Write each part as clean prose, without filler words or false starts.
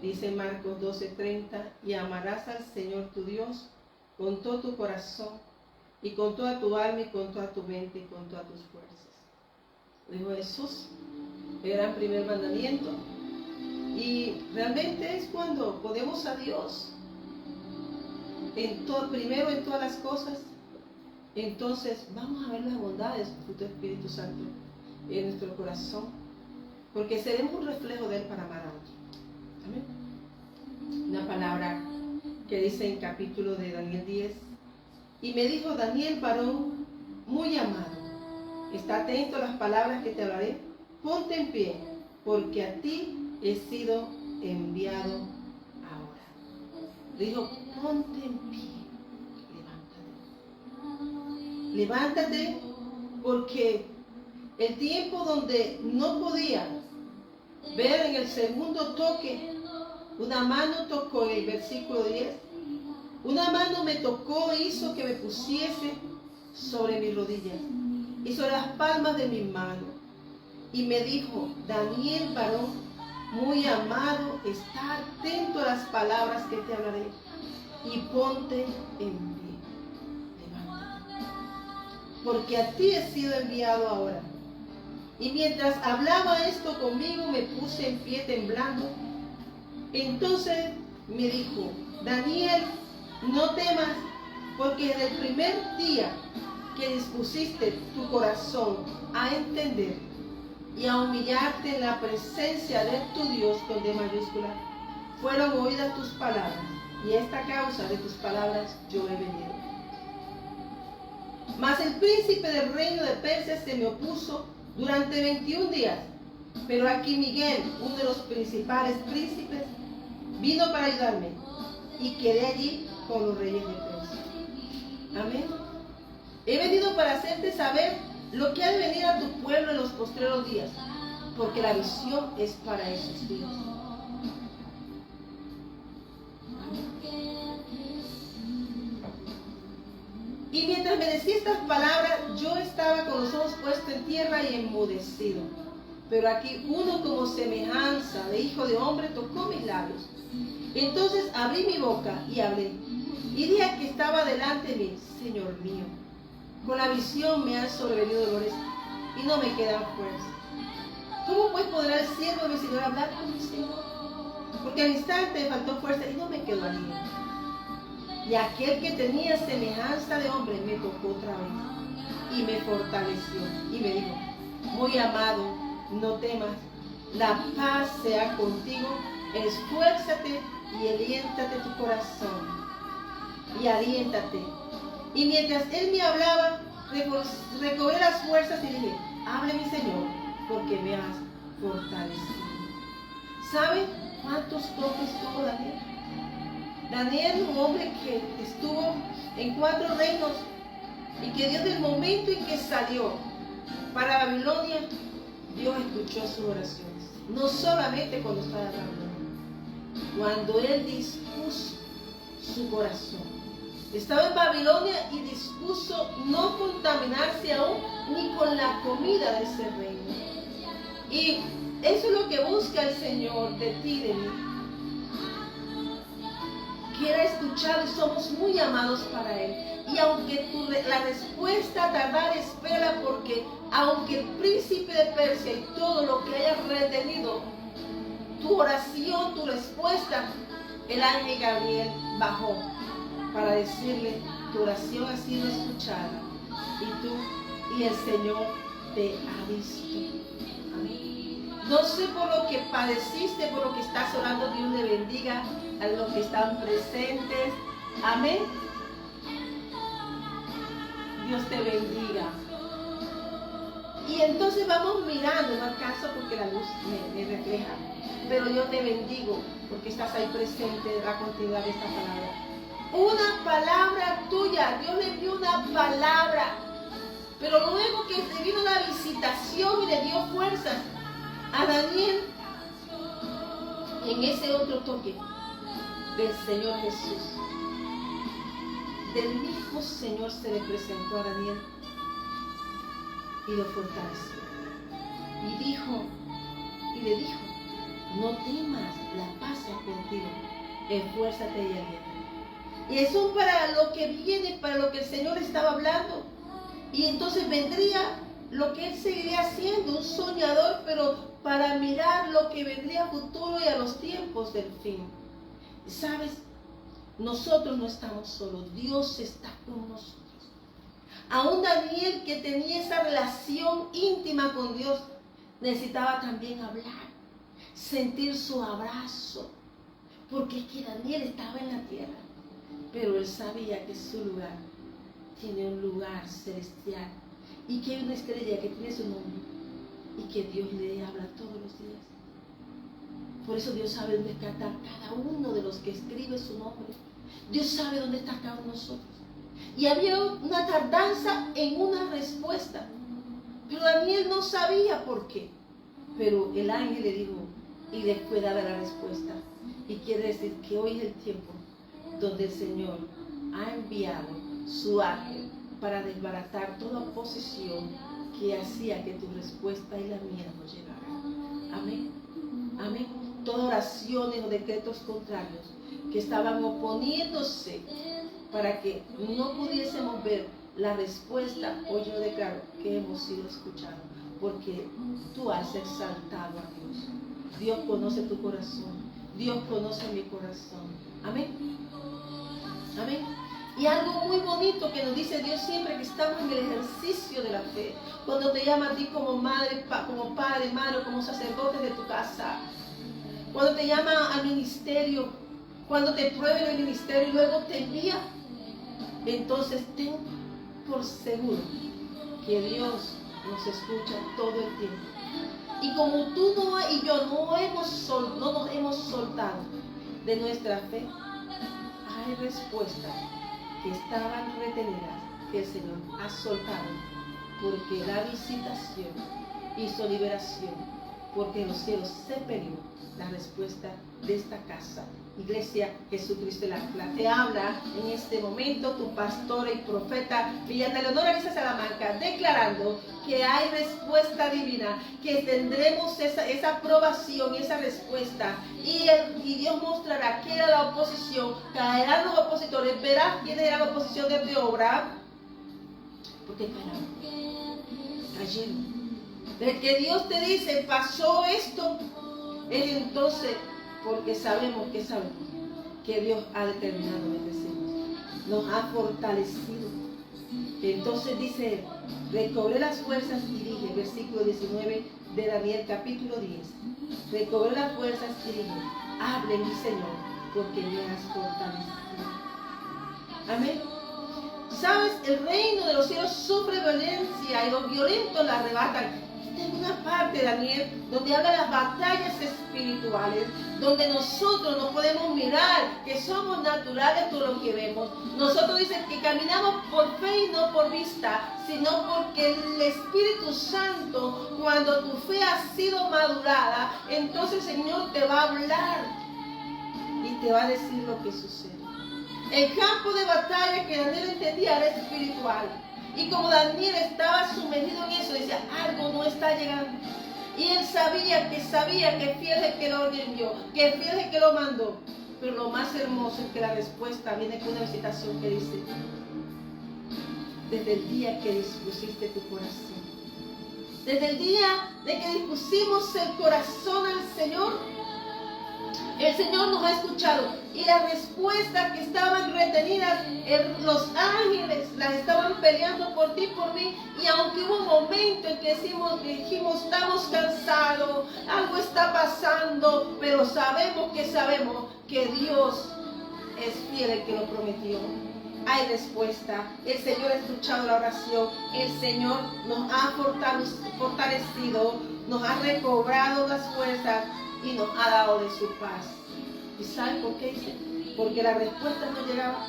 Dice Marcos 12:30, y amarás al Señor tu Dios con todo tu corazón y con toda tu alma y con toda tu mente y con todas tus fuerzas. Dijo Jesús, era el primer mandamiento. Y realmente es cuando ponemos a Dios en todo, primero en todas las cosas. Entonces vamos a ver las bondades del Espíritu Santo en nuestro corazón, porque seremos un reflejo de Él para amar a otros. Amén. Una palabra que dice en capítulo de Daniel 10, y me dijo Daniel, varón muy amado, Está atento a las palabras que te hablaré. Ponte en pie, porque a ti he sido enviado ahora. Dijo, ponte en pie. Levántate. Levántate, porque el tiempo donde no podía ver en el segundo toque, una mano tocó en el versículo 10. Una mano me tocó, hizo que me pusiese sobre mis rodillas y sobre las palmas de mis manos. Y me dijo, Daniel, varón muy amado, está atento a las palabras que te hablaré y ponte en pie. Levántate. Porque a ti he sido enviado ahora. Y mientras hablaba esto conmigo, me puse en pie temblando. Entonces me dijo, Daniel, no temas, porque desde el primer día que dispusiste tu corazón a entender y a humillarte en la presencia de tu Dios con D mayúscula, fueron oídas tus palabras, y a esta causa de tus palabras yo he venido. Mas el príncipe del reino de Persia se me opuso durante 21 días, pero aquí Miguel, uno de los principales príncipes, vino para ayudarme, y quedé allí con los reyes de Persia. Amén. He venido para hacerte saber lo que ha de venir a tu pueblo en los postreros días, porque la visión es para esos días. Y mientras me decía estas palabras, yo estaba con los ojos puestos en tierra y enmudecido. Pero aquí uno como semejanza de hijo de hombre tocó mis labios. Entonces abrí mi boca y hablé. Y dije que estaba delante de mí, Señor mío, con la visión me han sobrevenido dolores y no me quedan fuerzas. ¿Cómo pues podrá el siervo de mi Señor hablar con mi Señor? Porque al instante me faltó fuerza y no me quedó aliento. Y aquel que tenía semejanza de hombre me tocó otra vez y me fortaleció y me dijo, muy amado, no temas, la paz sea contigo, esfuérzate y aliéntate tu corazón. Y aliéntate. Y mientras él me hablaba, recobré las fuerzas y dije, hable mi Señor, porque me has fortalecido. ¿Saben cuántos toques tuvo Daniel? Daniel, un hombre que estuvo en 4 reinos y que Dios, del momento en que salió para Babilonia, Dios escuchó sus oraciones. No solamente cuando estaba en Babilonia, cuando él dispuso su corazón. Estaba en Babilonia y dispuso no contaminarse aún ni con la comida de ese reino. Y eso es lo que busca el Señor de ti, de mí. Quiere escuchar y somos muy amados para Él. Y aunque la respuesta tardar, espera, porque aunque el príncipe de Persia y todo lo que haya retenido, tu oración, tu respuesta, el ángel Gabriel bajó para decirle, tu oración ha sido escuchada y el Señor te ha visto. Amén. No sé por lo que padeciste, por lo que estás orando, Dios le bendiga a los que están presentes. Amén. Dios te bendiga. Y entonces vamos mirando, no alcanzo porque la luz me refleja, pero yo te bendigo porque estás ahí presente, la continuidad de esta palabra. Una palabra tuya, Dios le dio una palabra, pero luego que le vino una visitación y le dio fuerzas a Daniel, en ese otro toque del Señor Jesús, del mismo Señor se le presentó a Daniel y lo fortaleció. Y le dijo, no temas, la paz sea contigo, esfuérzate y aliéntate. Y eso es para lo que viene, para lo que el Señor estaba hablando. Y entonces vendría lo que Él seguiría haciendo, un soñador, pero para mirar lo que vendría a futuro y a los tiempos del fin. ¿Sabes? Nosotros no estamos solos, Dios está con nosotros. Aún Daniel, que tenía esa relación íntima con Dios, necesitaba también hablar, sentir su abrazo, porque es que Daniel estaba en la tierra, pero él sabía que su lugar tiene un lugar celestial y que hay una estrella que tiene su nombre y que Dios le habla todos los días. Por eso Dios sabe dónde está cada uno de los que escribe su nombre. Dios sabe dónde está cada uno de nosotros. Y había una tardanza en una respuesta. Pero Daniel no sabía por qué. Pero el ángel le dijo y le fue dada la respuesta. Y quiere decir que hoy es el tiempo donde el Señor ha enviado su ángel para desbaratar toda oposición que hacía que tu respuesta y la mía no llegaran. Amén. Amén. Todas oraciones o decretos contrarios que estaban oponiéndose para que no pudiésemos ver la respuesta, hoy yo declaro que hemos sido escuchados, porque tú has exaltado a Dios. Dios conoce tu corazón, Dios conoce mi corazón. Amén. Amén. Y algo muy bonito que nos dice Dios siempre que estamos en el ejercicio de la fe, cuando te llama a ti como madre, como padre, madre, como sacerdote de tu casa, cuando te llama al ministerio, cuando te prueba en el ministerio y luego te envía, entonces ten por seguro que Dios nos escucha todo el tiempo. Y como tú y yo no nos hemos soltado de nuestra fe, hay respuestas que estaban retenidas, que el Señor ha soltado, porque la visitación hizo liberación, porque en los cielos se peleó la respuesta de esta casa. Iglesia, Jesucristo el Ancla te habla en este momento tu pastora y profeta Villana Leonora Elisa Salamanca, declarando que hay respuesta divina, que tendremos esa aprobación, esa respuesta, y Dios mostrará quién era la oposición, caerán los opositores, verás quién era la oposición de tu obra, porque cayeron. Desde que Dios te dice, pasó esto, es entonces porque sabemos que Dios ha determinado bendecirnos, nos ha fortalecido. Entonces dice él, recobré las fuerzas y dije, versículo 19 de Daniel capítulo 10, recobré las fuerzas y dije, hable mi Señor, porque me has fortalecido. Amén. ¿Sabes? El reino de los cielos sufre violencia y los violentos la arrebatan. Esta es una parte, Daniel, donde habla de las batallas espirituales, donde nosotros nos podemos mirar que somos naturales por lo que vemos. Nosotros dicen que caminamos por fe y no por vista, sino porque el Espíritu Santo, cuando tu fe ha sido madurada, entonces el Señor te va a hablar y te va a decir lo que sucede. El campo de batalla que Daniel entendía era espiritual. Y como Daniel estaba sumergido en eso, decía, algo no está llegando. Y él sabía que fiel es el que lo envió, que fiel es el que lo mandó. Pero lo más hermoso es que la respuesta viene con una visitación que dice, desde el día que dispusiste tu corazón, desde el día de que dispusimos el corazón al Señor, el Señor nos ha escuchado, y las respuestas que estaban retenidas, los ángeles las estaban peleando por ti y por mí. Y aunque hubo un momento en que dijimos estamos cansados, algo está pasando, pero sabemos que Dios es fiel el que lo prometió. Hay respuesta. El Señor ha escuchado la oración. El Señor nos ha fortalecido, nos ha recobrado las fuerzas y nos ha dado de su paz. ¿Y sabe por qué dice? Porque la respuesta no llegaba.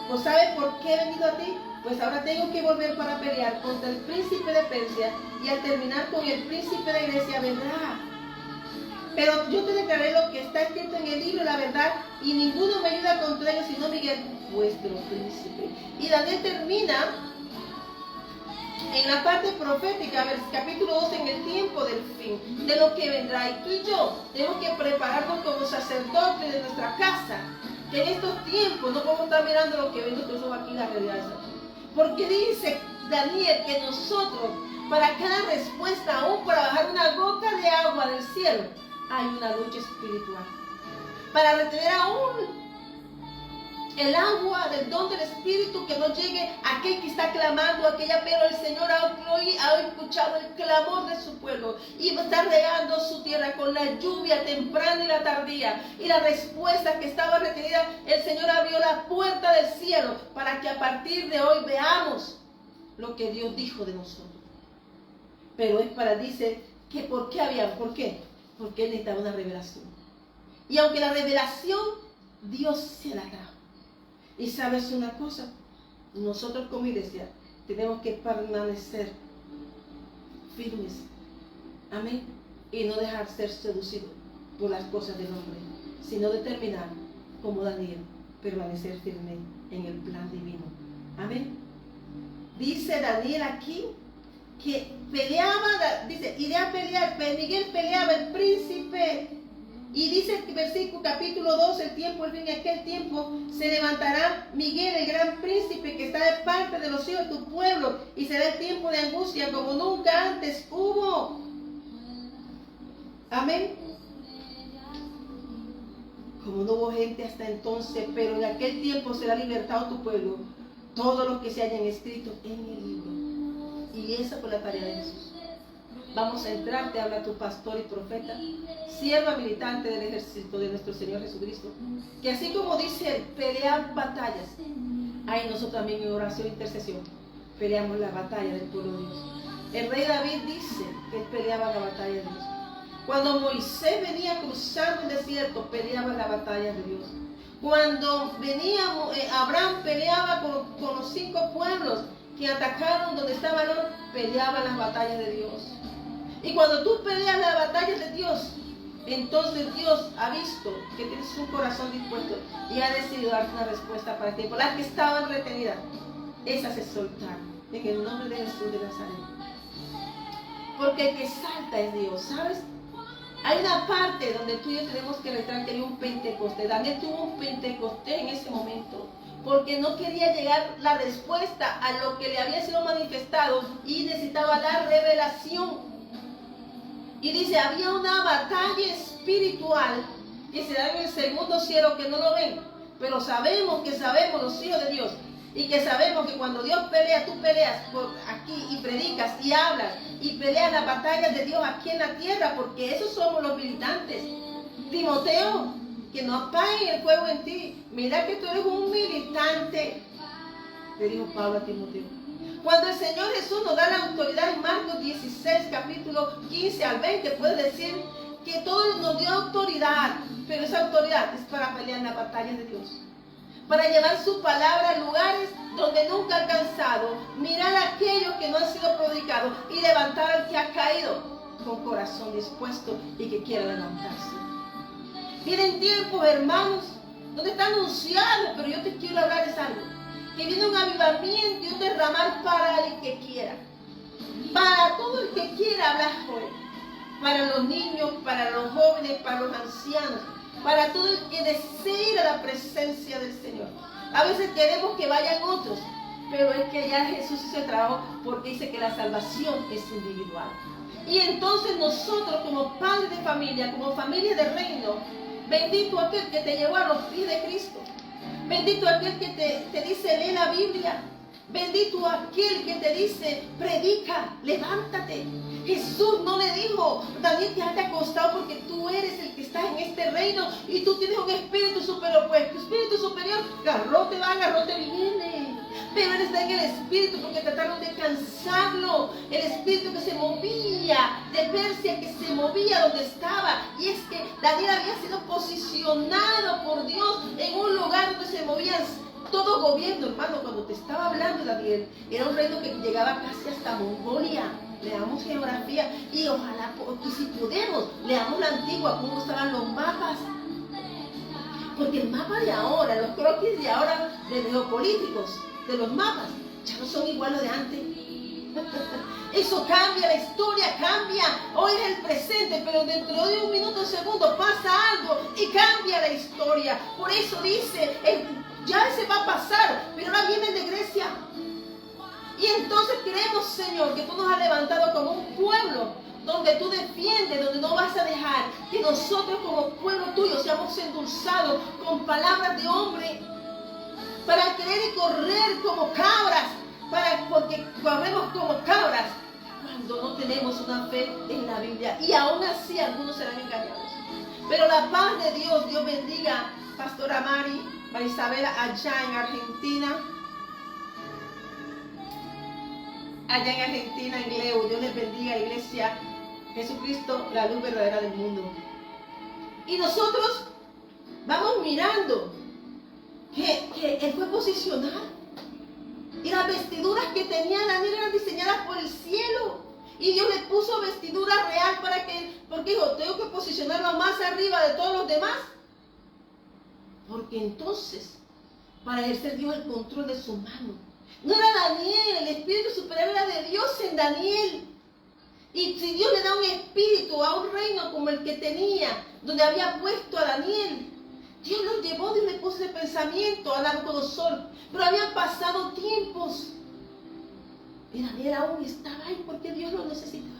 ¿Pues sabe por qué he venido a ti? Pues ahora tengo que volver para pelear contra el príncipe de Persia, y al terminar con el príncipe de Grecia vendrá. Pero yo te declaré lo que está escrito en el libro, la verdad, y ninguno me ayuda contra ellos sino Miguel, vuestro príncipe. Y Daniel termina en la parte profética, capítulo 12, en el tiempo del fin, de lo que vendrá. Y tú y yo tenemos que prepararnos como sacerdotes de nuestra casa, que en estos tiempos no podemos estar mirando lo que ven nosotros aquí, la realidad es aquí. Porque dice Daniel que nosotros, para cada respuesta, aún para bajar una gota de agua del cielo, hay una lucha espiritual. Para retener aún el agua del don del Espíritu, que no llegue a aquel que está clamando, pero el Señor ha escuchado el clamor de su pueblo y está regando su tierra con la lluvia temprana y la tardía, y la respuesta que estaba retenida, el Señor abrió la puerta del cielo para que a partir de hoy veamos lo que Dios dijo de nosotros. Pero es para, dice, que ¿por qué había? ¿Por qué? Porque él necesitaba una revelación. Y aunque la revelación, Dios se la trajo. Y sabes una cosa, nosotros como iglesia tenemos que permanecer firmes. Amén. Y no dejar ser seducidos por las cosas del hombre, sino determinar, como Daniel, permanecer firme en el plan divino. Amén. Dice Daniel aquí que peleaba, dice, iré a pelear, Miguel peleaba el príncipe. Y dice el versículo capítulo 2, el tiempo, el fin de aquel tiempo, se levantará Miguel, el gran príncipe, que está de parte de los hijos de tu pueblo, y será el tiempo de angustia como nunca antes hubo. Amén. Como no hubo gente hasta entonces, pero en aquel tiempo será libertado tu pueblo, todos los que se hayan escrito en el libro. Y esa fue la tarea de Jesús. Vamos a entrar, te habla tu pastor y profeta, sierva militante del ejército de nuestro Señor Jesucristo, que así como dice él, pelear batallas, hay nosotros también en oración e intercesión, peleamos la batalla del pueblo de Dios. El rey David dice que él peleaba la batalla de Dios. Cuando Moisés venía cruzando el desierto, peleaba la batalla de Dios. Cuando venía Abraham, peleaba con los 5 pueblos que atacaron donde estaba Lot, peleaba las batallas de Dios. Y cuando tú peleas las batallas de Dios, entonces Dios ha visto que tienes un corazón dispuesto y ha decidido darte una respuesta para ti. Por las que estaban retenidas, esas se soltaron en el nombre de Jesús de Nazaret. Porque el que salta es Dios, ¿sabes? Hay una parte donde tú y yo tenemos que recordar que hay un Pentecostés. Daniel tuvo un Pentecostés en ese momento, porque no quería llegar la respuesta a lo que le había sido manifestado y necesitaba la revelación. Y dice, había una batalla espiritual que se da en el segundo cielo que no lo ven, pero sabemos los hijos de Dios, y que sabemos que cuando Dios pelea, tú peleas por aquí y predicas y hablas y peleas las batallas de Dios aquí en la tierra, porque esos somos los militantes. Timoteo, que no apaguen el fuego en ti. Mira que tú eres un militante, le dijo Pablo a Timoteo. Cuando el Señor Jesús nos da la autoridad en Marcos 16, capítulo 15 al 20, puede decir que todo nos dio autoridad, pero esa autoridad es para pelear las batallas de Dios, para llevar su palabra a lugares donde nunca ha alcanzado, mirar a aquellos que no han sido predicados y levantar al que ha caído con corazón dispuesto y que quiera levantarse. Vienen tiempos, hermanos, donde está anunciado, pero yo te quiero hablarles algo, que viene un avivamiento y un derramar para el que quiera, para todo el que quiera hablar hoy, para los niños, para los jóvenes, para los ancianos, para todo el que desee ir a la presencia del Señor. A veces queremos que vayan otros, pero es que ya Jesús hizo el trabajo, porque dice que la salvación es individual. Y entonces nosotros como padres de familia, como familia de reino, bendito aquel que te llevó a los pies de Cristo, bendito aquel que te dice lee la Biblia, bendito aquel que te dice predica, levántate. Jesús no le dijo, Daniel, quédate acostado porque tú eres el que está en este reino y tú tienes un espíritu superior. Pues tu espíritu superior, garrote va, garrote viene. Pero él está en el espíritu porque trataron de cansarlo. El espíritu que se movía de Persia, que se movía donde estaba. Y es que Daniel había sido posicionado por Dios en un lugar donde se movían todo gobierno, hermano. Cuando te estaba hablando, Daniel, era un reino que llegaba casi hasta Mongolia. Leamos geografía y ojalá, y si podemos, leamos la antigua, cómo estaban los mapas. Porque el mapa de ahora, los croquis de ahora, de geopolíticos, de los mapas, ya no son igual los de antes. Eso cambia, la historia cambia. Hoy es el presente, pero dentro de un minuto, un segundo, pasa algo y cambia la historia. Por eso dice, ya se va a pasar, pero ahora vienen de Grecia. Y entonces creemos, Señor, que tú nos has levantado como un pueblo donde tú defiendes, donde no vas a dejar que nosotros como pueblo tuyo seamos endulzados con palabras de hombre para querer y correr como cabras, porque corremos como cabras cuando no tenemos una fe en la Biblia. Y aún así algunos serán engañados. Pero la paz de Dios, Dios bendiga Pastora María Isabela allá en Argentina. allá en Argentina, en Leo. Dios les bendiga, iglesia. Jesucristo, la luz verdadera del mundo. Y nosotros vamos mirando que Él fue posicionado. Y las vestiduras que tenía Daniel eran diseñadas por el cielo. Y Dios le puso vestidura real porque dijo, tengo que posicionarlo más arriba de todos los demás. Porque entonces, para ejercer Dios el control de su mano. No era Daniel, el espíritu superior era de Dios en Daniel. Y si Dios le da un espíritu a un reino como el que tenía, donde había puesto a Daniel, Dios lo llevó, Dios le puso ese pensamiento a Nabucodonosor. Pero habían pasado tiempos. Y Daniel aún estaba ahí porque Dios lo necesitaba.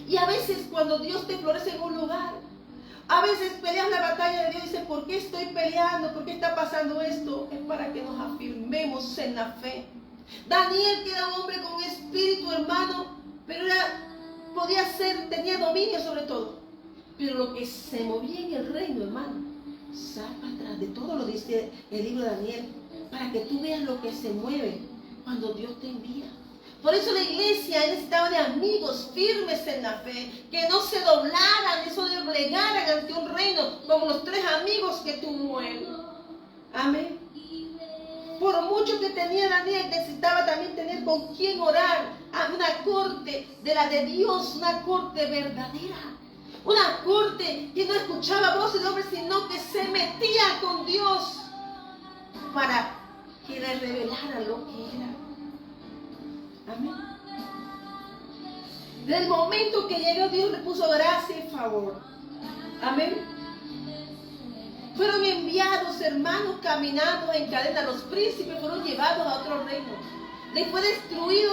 Y a veces cuando Dios te florece en un lugar, a veces peleas la batalla de Dios y dices, ¿por qué estoy peleando? ¿Por qué está pasando esto? Es para que nos afirmemos en la fe. Daniel, que era un hombre con espíritu, hermano, pero tenía dominio sobre todo. Pero lo que se movía en el reino, hermano, salpa atrás de todo lo dice el libro de Daniel, para que tú veas lo que se mueve cuando Dios te envía. Por eso la iglesia necesitaba de amigos firmes en la fe, que no se doblaran, eso de doblegaran ante un reino, como los 3 amigos que tuvo él. Amén. Por mucho que tenía Daniel, necesitaba también tener con quién orar, a una corte de la de Dios, una corte verdadera. Una corte que no escuchaba voces de hombres, sino que se metía con Dios para que le revelara lo que era. Amén. Desde el momento que llegó, Dios le puso gracia y favor. Amén. Fueron enviados hermanos caminando en cadena. Los príncipes fueron llevados a otro reino. Les fue destruido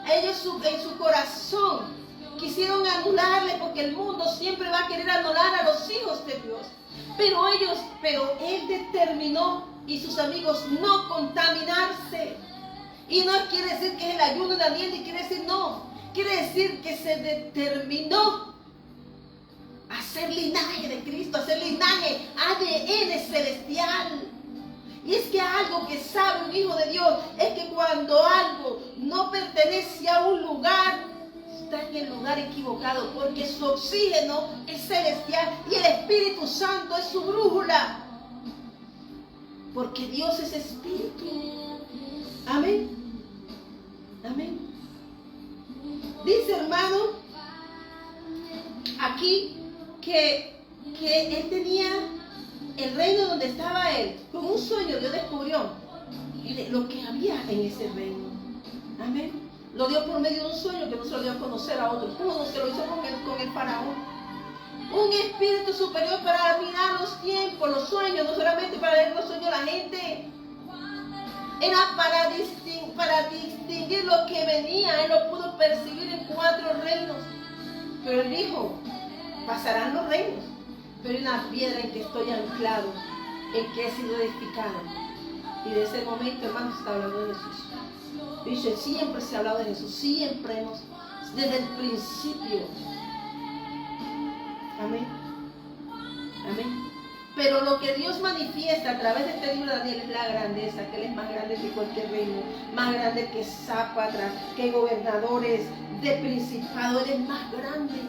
en su corazón. Quisieron anularle porque el mundo siempre va a querer anular a los hijos de Dios. Pero Él determinó y sus amigos no contaminarse. Y no quiere decir que es el ayuno de Daniel, ni quiere decir no. Quiere decir que se determinó a ser linaje de Cristo, a ser linaje ADN celestial. Y es que algo que sabe un hijo de Dios es que cuando algo no pertenece a un lugar, está en el lugar equivocado, porque su oxígeno es celestial y el Espíritu Santo es su brújula. Porque Dios es espíritu. Amén. Amén. Dice, hermano, aquí que él tenía el reino donde estaba él. Con un sueño Dios descubrió lo que había en ese reino. Amén. Lo dio por medio de un sueño que no se lo dio a conocer a otros. Como se lo hizo con el faraón. Un espíritu superior para mirar los tiempos, los sueños, no solamente para ver los sueños de la gente. Era para distinguir lo que venía. Él lo pudo percibir en 4 reinos. Pero él dijo, pasarán los reinos, pero hay una piedra en que estoy anclado, en que he sido edificado. Y de ese momento, hermanos, está hablando de Jesús. Dice, siempre se ha hablado de Jesús, siempre desde el principio. Amén. Amén. Pero lo que Dios manifiesta a través de este libro de Daniel es la grandeza, que Él es más grande que cualquier reino, más grande que Zapatra, que gobernadores, de principado, Él es más grande.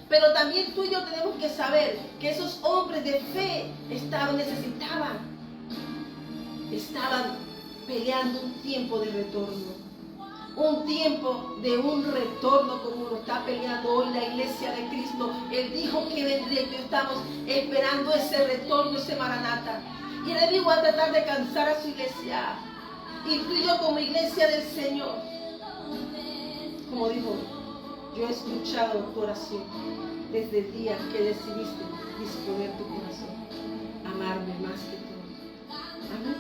Pero también tú y yo tenemos que saber que esos hombres de fe estaban peleando un tiempo de retorno. Un tiempo de un retorno como lo está peleando hoy la iglesia de Cristo. Él dijo que vendría, que estamos esperando ese retorno, ese maranata. Y el enemigo va a tratar de cansar a su iglesia. Y tú y yo como iglesia del Señor, como dijo, yo he escuchado tu oración desde el día que decidiste disponer tu corazón, amarme más que todo. Amén.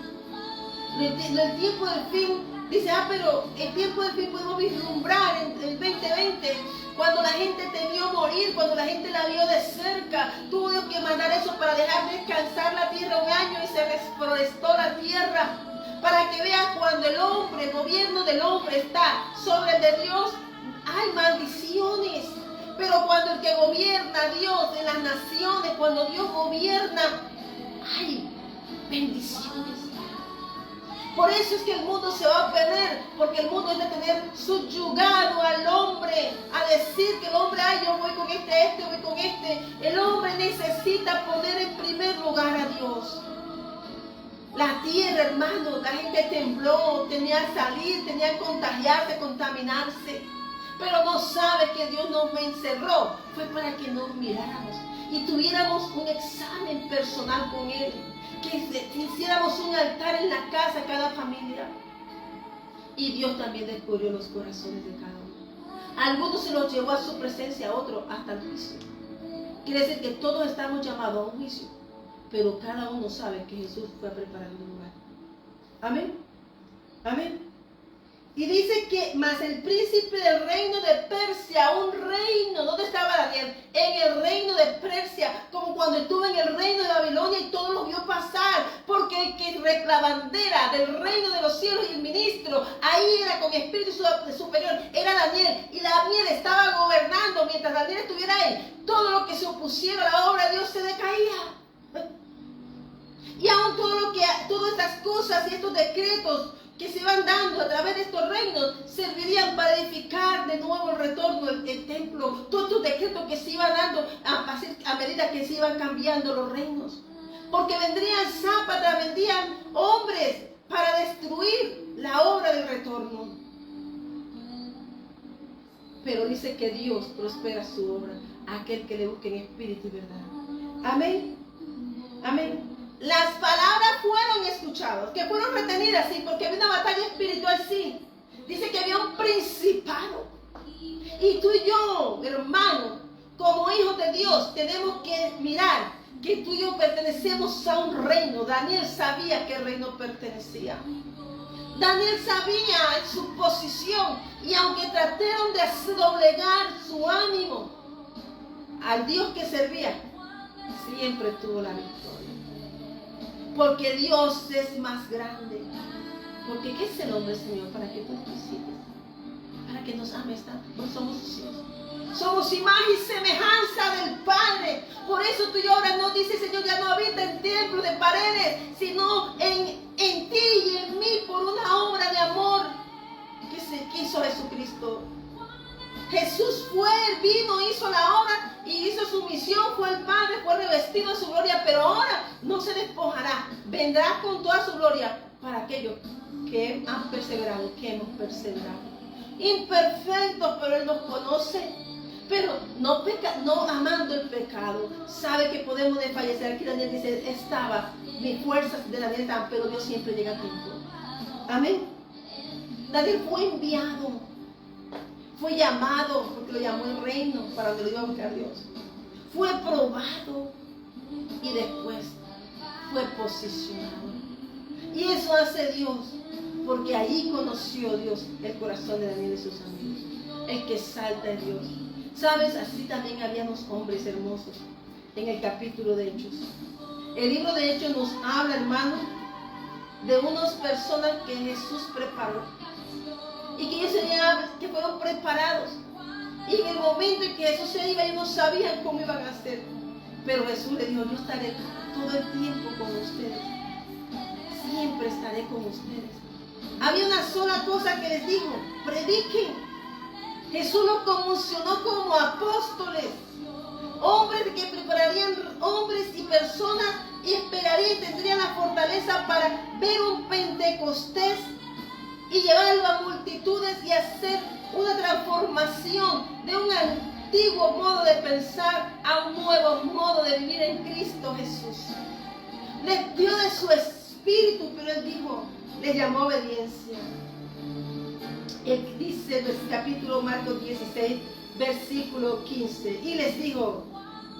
El tiempo del fin. Dice, pero el tiempo del fin podemos vislumbrar en el 2020, cuando la gente temió morir, cuando la gente la vio de cerca. Tuvo Dios que mandar eso para dejar descansar la tierra 1 año y se reforestó la tierra. Para que veas cuando el gobierno del hombre está sobre el de Dios, hay maldiciones. Pero cuando el que gobierna Dios en las naciones, cuando Dios gobierna, hay bendiciones. Por eso es que el mundo se va a perder, porque el mundo es de tener subyugado al hombre, a decir que el hombre, ay, yo voy con este voy con este. El hombre necesita poner en primer lugar a Dios. La tierra, hermano, la gente tembló, tenía que salir, tenía que contagiarse, contaminarse. Pero no sabe que Dios nos encerró. Fue para que nos miráramos y tuviéramos un examen personal con Él. Que hiciéramos un altar en la casa, cada familia. Y Dios también descubrió los corazones de cada uno. A algunos se los llevó a su presencia, a otros hasta el juicio. Quiere decir que todos estamos llamados a un juicio, pero cada uno sabe que Jesús fue preparando un lugar. Amén. Amén. Y dice que, más el príncipe del reino de Persia, un reino, ¿dónde estaba Daniel? En el reino de Persia, como cuando estuvo en el reino de Babilonia y todos los vio pasar, porque la bandera del reino de los cielos y el ministro, ahí era con espíritu superior, era Daniel, y Daniel estaba gobernando. Mientras Daniel estuviera ahí, todo lo que se opusiera a la obra de Dios se decaía. Y aún todas estas cosas y estos decretos que se van dando a través de estos reinos servirían para edificar de nuevo el retorno, el templo. Todos estos decretos que se iban dando a medida que se iban cambiando los reinos, porque vendrían zápatas, vendrían hombres para destruir la obra del retorno. Pero dice que Dios prospera su obra a aquel que le busque en espíritu y verdad. Amén. Amén. Las palabras fueron escuchadas, que fueron retenidas, sí, porque había una batalla espiritual, sí. Dice que había un principado. Y tú y yo, hermano, como hijos de Dios, tenemos que mirar que tú y yo pertenecemos a un reino. Daniel sabía a qué reino pertenecía. Daniel sabía su posición, y aunque trataron de doblegar su ánimo al Dios que servía, siempre tuvo la victoria. Porque Dios es más grande. Porque ¿qué es el hombre, Señor? Para que tú nos visites, para que nos ames tanto. Pues somos sus hijos. Somos imagen y semejanza del Padre. Por eso tú y yo ahora no dices, Señor, ya no habita en templos de paredes, sino en ti y en mí, por una obra de amor que hizo Jesucristo. Jesús fue, vino, hizo la obra y hizo su misión, fue el Padre, fue revestido de su gloria, pero ahora no se despojará, vendrá con toda su gloria para aquellos que han perseverado, que hemos perseverado. Imperfectos, pero Él nos conoce, pero no amando el pecado, sabe que podemos desfallecer. Aquí Daniel dice, mis fuerzas de Daniel estaban, pero Dios siempre llega a tiempo. Amén. Daniel fue enviado. Fue llamado, porque lo llamó el reino, para donde lo iba a buscar Dios. Fue probado y después fue posicionado. Y eso hace Dios, porque ahí conoció Dios el corazón de Daniel y sus amigos. El que salta es Dios. ¿Sabes? Así también había unos hombres hermosos en el capítulo de Hechos. El libro de Hechos nos habla, hermano, de unas personas que Jesús preparó. Y que que fueron preparados. Y en el momento en que Jesús se iba, ellos no sabían cómo iban a hacer. Pero Jesús le dijo, yo estaré todo el tiempo con ustedes. Siempre estaré con ustedes. Había una sola cosa que les dijo, prediquen. Jesús los comisionó como apóstoles. Hombres que prepararían, hombres y personas, y esperarían y tendrían la fortaleza para ver un Pentecostés y llevarlo a multitudes y hacer una transformación de un antiguo modo de pensar a un nuevo modo de vivir en Cristo Jesús. Les dio de su espíritu, pero Él dijo, les llamó obediencia. Él dice en el capítulo Marcos 16, versículo 15, y les dijo,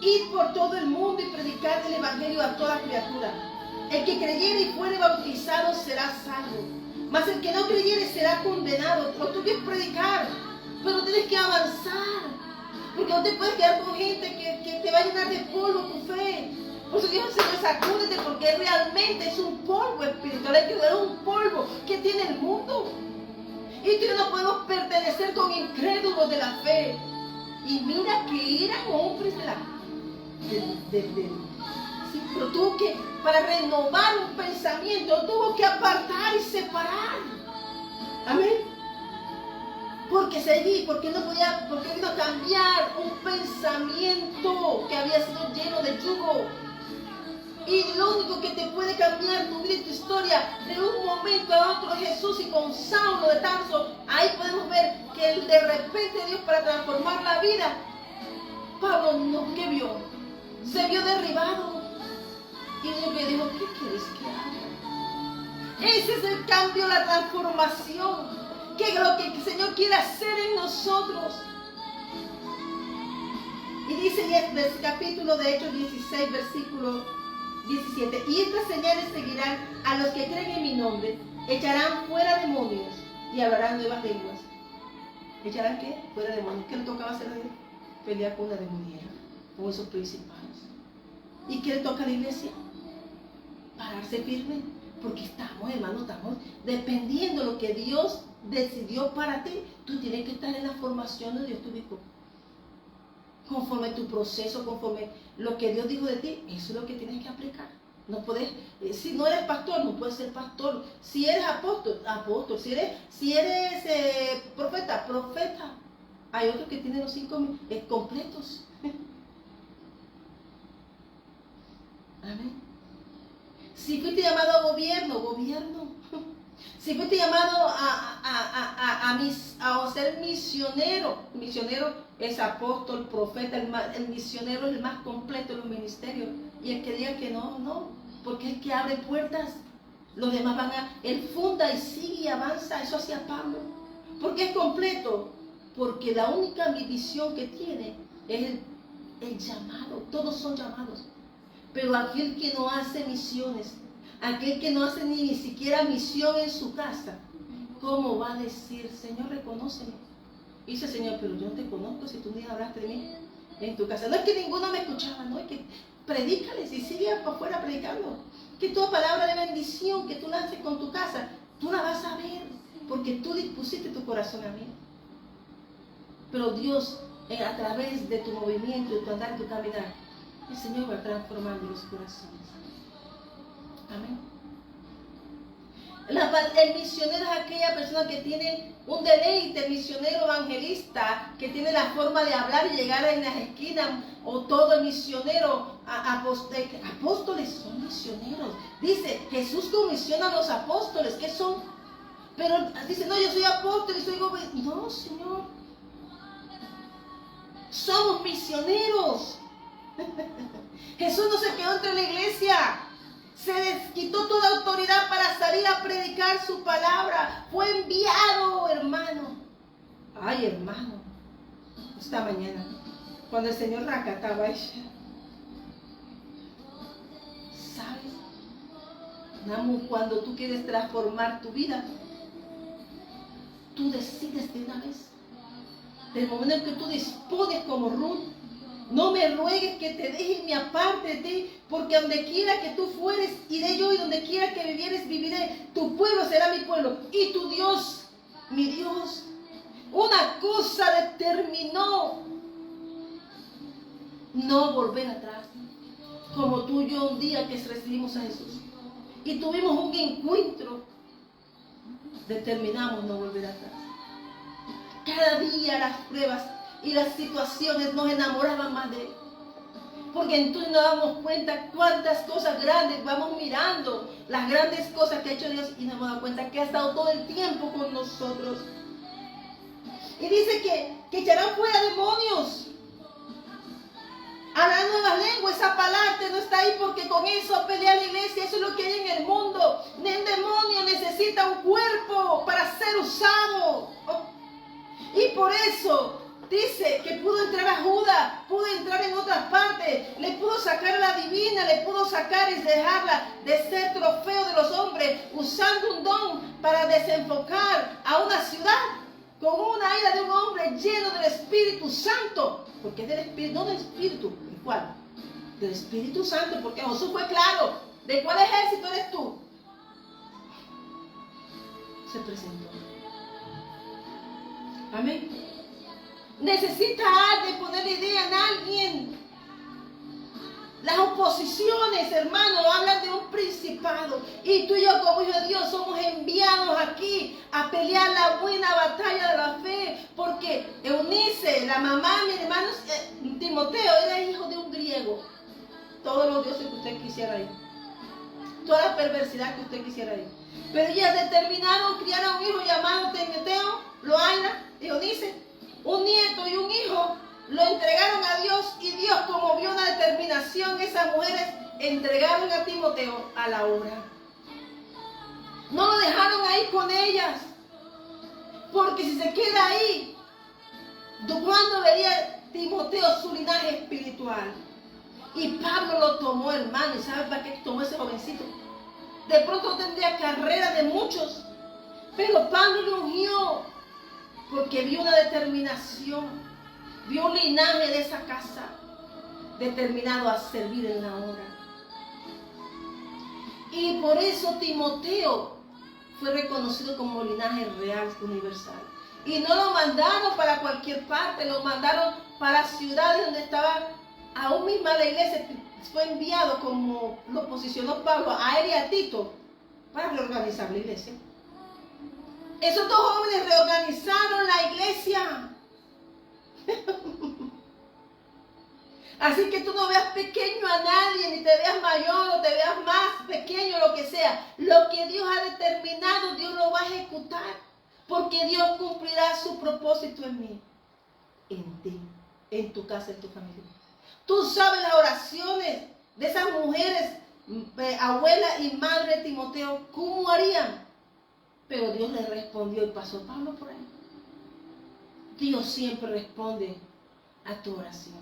id por todo el mundo y predicad el evangelio a toda criatura. El que creyere y fuere bautizado será salvo, mas el que no creyere será condenado. Pero tú quieres predicar, pero tienes que avanzar, porque no te puedes quedar con gente que te va a llenar de polvo tu fe. Por eso Dios, Señor, sacúdete, porque realmente es un polvo espiritual, es un polvo que tiene el mundo. Y que no podemos pertenecer con incrédulos de la fe. Y mira que eran hombres Pero tuvo que, para renovar un pensamiento, tuvo que apartar y separar. Amén. Porque seguí, porque no podía, porque vino a cambiar un pensamiento que había sido lleno de yugo. Y lo único que te puede cambiar tu vida y tu historia de un momento a otro es Jesús. Y con Saulo de Tarso, ahí podemos ver que de repente Dios, para transformar la vida, Pablo no, ¿qué vio? Se vio derribado. Y Dios le dijo, ¿qué quieres que haga? Ese es el cambio, la transformación, que es lo que el Señor quiere hacer en nosotros. Y dice en el capítulo de Hechos 16, versículo 17, y estas señales seguirán a los que creen en mi nombre, echarán fuera demonios y hablarán nuevas lenguas. ¿Echarán qué? Fuera demonios. ¿Qué le tocaba hacer a Dios? Pelear con la demoniera, con esos principados. ¿Y qué le toca a la iglesia? Pararse firme, porque estamos, hermanos, estamos dependiendo de lo que Dios decidió para ti. Tú tienes que estar en la formación de Dios, tu hijo. Conforme tu proceso, conforme lo que Dios dijo de ti, eso es lo que tienes que aplicar. No puedes, si no eres pastor, no puedes ser pastor. Si eres apóstol, apóstol. Si eres profeta, profeta. Hay otros que tienen los 5 completos. Amén. Si fuiste llamado a gobierno, gobierno. Si fuiste llamado a ser misionero, misionero es apóstol, profeta, el misionero es el más completo de los ministerios. Y el que diga que no, no, porque es el que abre puertas. Los demás van él funda y sigue y avanza. Eso hacía Pablo. ¿Por qué es completo? Porque la única visión que tiene es el llamado. Todos son llamados. Pero aquel que no hace misiones, aquel que no hace ni siquiera misión en su casa, ¿cómo va a decir, Señor, reconóceme? Dice, Señor, pero yo no te conozco si tú ni hablaste de mí en tu casa. No es que ninguno me escuchaba, no es que predícales y sigue afuera predicando. Que toda palabra de bendición que tú lances con tu casa, tú la vas a ver, porque tú dispusiste tu corazón a mí. Pero Dios, a través de tu movimiento, de tu andar, de tu caminar, el Señor va transformando los corazones. Amén. El misionero es aquella persona que tiene un deleite, misionero evangelista, que tiene la forma de hablar y llegar en las esquinas, o todo el misionero, apóstoles son misioneros. Dice, Jesús comisiona a los apóstoles, ¿qué son? Pero dice, no, yo soy apóstol y soy gobernador. No, Señor. Somos misioneros. Jesús no se quedó entre la iglesia. Se desquitó toda autoridad para salir a predicar su palabra. Fue enviado, hermano. Ay, hermano. Esta mañana, cuando el Señor racataba ella, ¿sabes? Cuando tú quieres transformar tu vida, tú decides de una vez. Del momento en que tú dispones como Ruth, no me ruegues que te deje y me aparte de ti, porque donde quiera que tú fueres, iré yo, y donde quiera que vivieres, viviré. Tu pueblo será mi pueblo, y tu Dios, mi Dios. Una cosa determinó: no volver atrás. Como tú y yo un día que recibimos a Jesús y tuvimos un encuentro, determinamos no volver atrás. Cada día las pruebas y las situaciones nos enamoraban más de Él. Porque entonces nos damos cuenta cuántas cosas grandes vamos mirando, las grandes cosas que ha hecho Dios, y nos damos cuenta que ha estado todo el tiempo con nosotros. Y dice que echarán fuera demonios, hablarán nuevas lenguas. Esa palabra no está ahí porque con eso pelea la iglesia. Eso es lo que hay en el mundo. El demonio necesita un cuerpo para ser usado. Y por eso dice que pudo entrar a Judas, pudo entrar en otras partes, le pudo sacar a la divina, le pudo sacar y dejarla de ser trofeo de los hombres, usando un don para desenfocar a una ciudad con una ira de un hombre lleno del Espíritu Santo. Porque es del Espíritu, no del Espíritu, ¿de cuál? Del Espíritu Santo, porque Jesús fue claro. ¿De cuál ejército eres tú? Se presentó. Amén. Necesita alguien poner idea en alguien. Las oposiciones, hermano, hablan de un principado. Y tú y yo como hijos de Dios somos enviados aquí a pelear la buena batalla de la fe. Porque Eunice, la mamá de mi hermano Timoteo, era hijo de un griego. Todos los dioses que usted quisiera ir. Toda la perversidad que usted quisiera ir. Pero ellas determinaron criar a un hijo llamado Timoteo, Loaina, Eunice, un nieto y un hijo. Lo entregaron a Dios y Dios, como vio una determinación, esas mujeres entregaron a Timoteo a la obra. No lo dejaron ahí con ellas, porque si se queda ahí, ¿cuándo vería Timoteo su linaje espiritual? Y Pablo lo tomó, hermano, ¿y sabe para qué tomó ese jovencito? De pronto tendría carrera de muchos, pero Pablo lo ungió porque vio una determinación. Vio un linaje de esa casa determinado a servir en la obra. Y por eso Timoteo fue reconocido como linaje real, universal. Y no lo mandaron para cualquier parte, lo mandaron para ciudades donde estaba aún misma la iglesia. Fue enviado, como lo posicionó Pablo, a él y a Tito para reorganizar la iglesia. Esos dos jóvenes reorganizaron la iglesia. Así que tú no veas pequeño a nadie, ni te veas mayor o te veas más pequeño, lo que sea. Lo que Dios ha determinado, Dios lo va a ejecutar, porque Dios cumplirá su propósito en mí, en ti, en tu casa, en tu familia. Tú sabes las oraciones de esas mujeres, abuela y madre de Timoteo, ¿cómo harían? Pero Dios les respondió y pasó Pablo por ahí. Dios siempre responde a tu oración,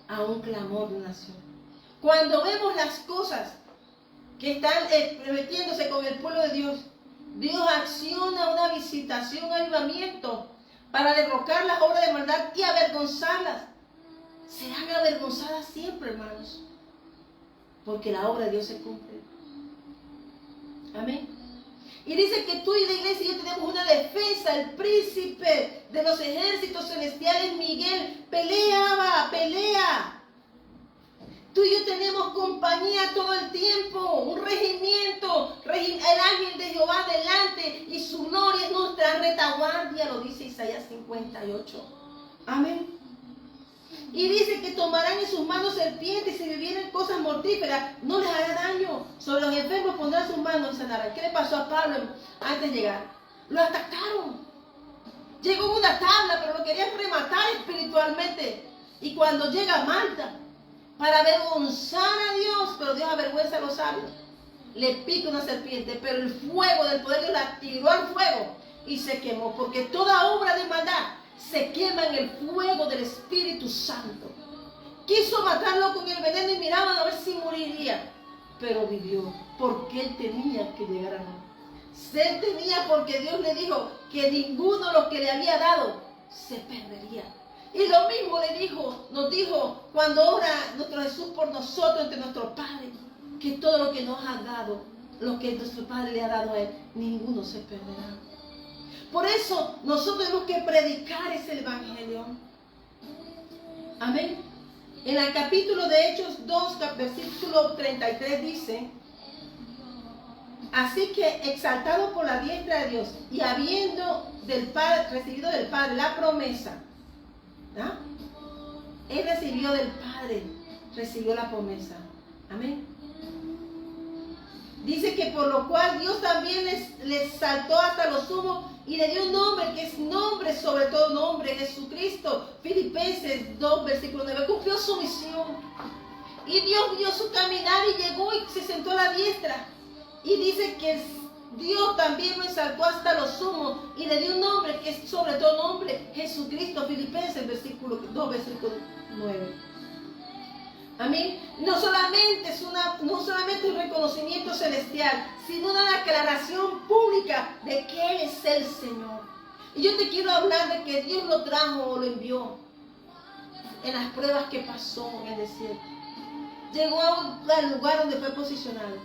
a un clamor de una nación. Cuando vemos las cosas que están metiéndose con el pueblo de Dios, Dios acciona una visitación, un avivamiento para derrocar las obras de maldad y avergonzarlas. Serán avergonzadas siempre, hermanos, porque la obra de Dios se cumple. Amén. Y dice que tú y la iglesia y yo tenemos una defensa. El príncipe de los ejércitos celestiales, Miguel, pelea. Tú y yo tenemos compañía todo el tiempo, un regimiento, el ángel de Jehová delante, y su gloria es nuestra retaguardia, lo dice Isaías 58. Amén. Y dice que tomarán en sus manos serpientes y si bebieren cosas mortíferas, no les hará daño. Sobre los enfermos pondrán sus manos y sanarán. ¿Qué le pasó a Pablo antes de llegar? Lo atacaron. Llegó una tabla, pero lo querían rematar espiritualmente. Y cuando llega a Malta, para avergonzar a Dios, pero Dios avergüenza a los sabios, le pica una serpiente, pero el fuego del poder de Dios la tiró al fuego y se quemó, porque toda obra de maldad se quema en el fuego del Espíritu Santo. Quiso matarlo con el veneno y miraban a ver si moriría, pero vivió, porque él tenía que llegar a morir. Él tenía, porque Dios le dijo que ninguno de los que le había dado se perdería. Y lo mismo nos dijo cuando ora nuestro Jesús por nosotros ante nuestro Padre, que todo lo que nos ha dado, lo que nuestro Padre le ha dado a él, ninguno se perderá. Por eso nosotros tenemos que predicar ese evangelio. Amén. En el capítulo de Hechos 2, versículo 33 dice: así que exaltado por la diestra de Dios y habiendo recibido del Padre la promesa, ¿ah? Él recibió del Padre, recibió la promesa. Amén. Dice que por lo cual Dios también les saltó hasta lo sumo y le dio un nombre que es nombre sobre todo nombre, Jesucristo. Filipenses 2, versículo 9. Cumplió su misión. Y Dios vio su caminar y llegó y se sentó a la diestra. Y dice que Dios también lo exaltó hasta lo sumo y le dio un nombre que es sobre todo nombre, Jesucristo. Filipenses 2, versículo 9. Amén. No solamente es un reconocimiento celestial, sino una declaración pública de que Él es el Señor. Y yo te quiero hablar de que Dios lo trajo o lo envió en las pruebas que pasó en el desierto. Llegó al lugar donde fue posicionado.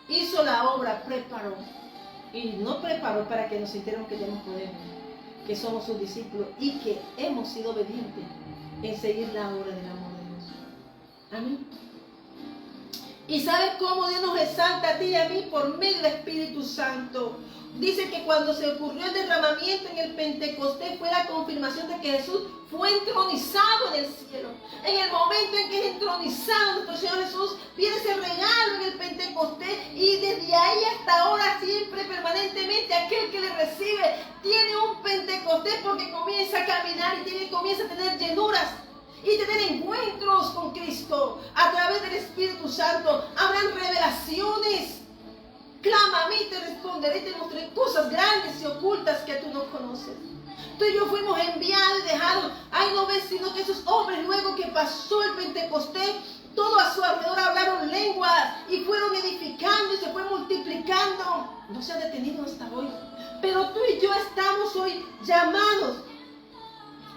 Hizo la obra, preparó. Y no preparó para que nos sintiéramos que tenemos poder, que somos sus discípulos y que hemos sido obedientes en seguir la obra del amor de Dios. Amén. ¿Y sabes cómo Dios nos exalta a ti y a mí? Por medio del Espíritu Santo. Dice que cuando se ocurrió el derramamiento en el Pentecostés fue la confirmación de que Jesús fue entronizado en el cielo. En el momento en que es entronizado nuestro Señor Jesús, viene ese regalo en el Pentecostés y desde ahí hasta ahora siempre, permanentemente, aquel que le recibe tiene un Pentecostés porque comienza a caminar y comienza a tener llenuras y tener encuentros con Cristo a través del Espíritu Santo. Habrán revelaciones. Clama a mí, te responderé, te mostraré cosas grandes y ocultas que tú no conoces. Tú y yo fuimos enviados y dejados. Ay, no ves, sino que esos hombres, luego que pasó el Pentecostés, todo a su alrededor hablaron lenguas y fueron edificando y se fue multiplicando. No se ha detenido hasta hoy. Pero tú y yo estamos hoy llamados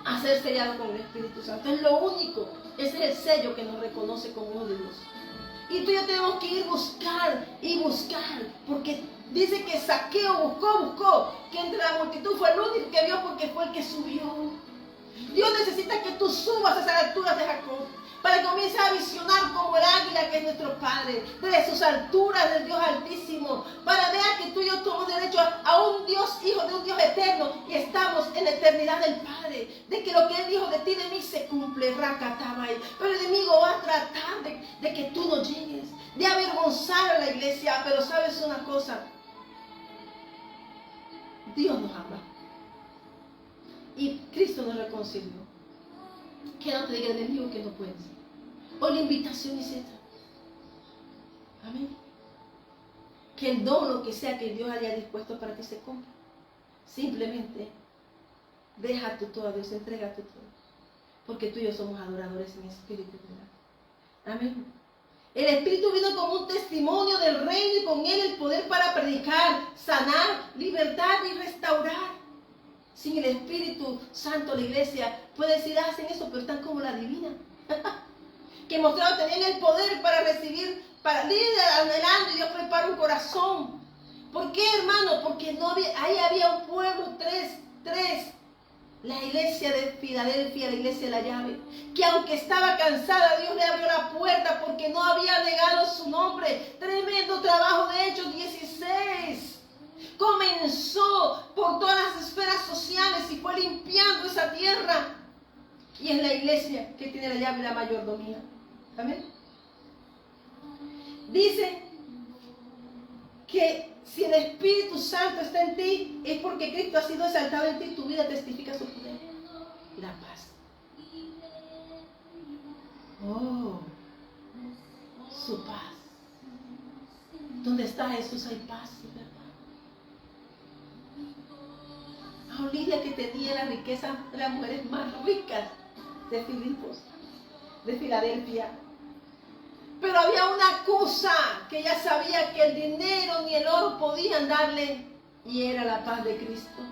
a ser sellados con el Espíritu Santo. Es lo único. Ese es el sello que nos reconoce como uno de Dios. Y tú y yo tenemos que ir buscar y buscar, porque dice que Zaqueo buscó, que entre la multitud fue el único que vio porque fue el que subió. Dios necesita que tú subas a esas alturas de Jacob, para que comiences a visionar como el águila que es nuestro Padre, desde sus alturas del Dios Altísimo, para ver que tú y yo tomamos derecho a un Dios, hijo de un Dios eterno, y estamos en la eternidad del Padre, de que lo que Él dijo de ti, de mí, se cumple, Rakatabay. Pero el enemigo va a tratar de que tú no llegues, de avergonzar a la iglesia. Pero sabes una cosa, Dios nos ama y Cristo nos reconcilió. Que no te diga el enemigo que no puedes. Hoy la invitación es esta. Amén. Que el don, lo que sea que Dios haya dispuesto para ti, se cumpla. Simplemente deja tu todo a Dios, entrega tu todo. Porque tú y yo somos adoradores en espíritu y verdad. Amén. El Espíritu vino como un testimonio del reino y con él el poder para predicar, sanar, libertar y restaurar. Sin el Espíritu Santo, la iglesia puede decir, hacen eso, pero están como la divina. Que mostraron tenían el poder para recibir, para ir anhelando, y Dios prepara un corazón. ¿Por qué, hermano? Porque no había, ahí había un pueblo, tres. La iglesia de Filadelfia, la iglesia de la llave, que aunque estaba cansada, Dios le abrió la puerta porque no había negado su nombre. Tremendo trabajo de Hechos 16. Comenzó por todas las esferas sociales y fue limpiando esa tierra. Y es la iglesia que tiene la llave y la mayordomía. Amén. Dice que si el Espíritu Santo está en ti, es porque Cristo ha sido exaltado en ti. Tu vida testifica su poder. La paz. Oh, su paz. ¿Dónde está Jesús? Hay paz, ¿verdad? A Olivia, que tenía la riqueza de las mujeres más ricas de Filipos, de Filadelfia. Pero había una cosa que ella sabía que el dinero ni el oro podían darle, y era la paz de Cristo.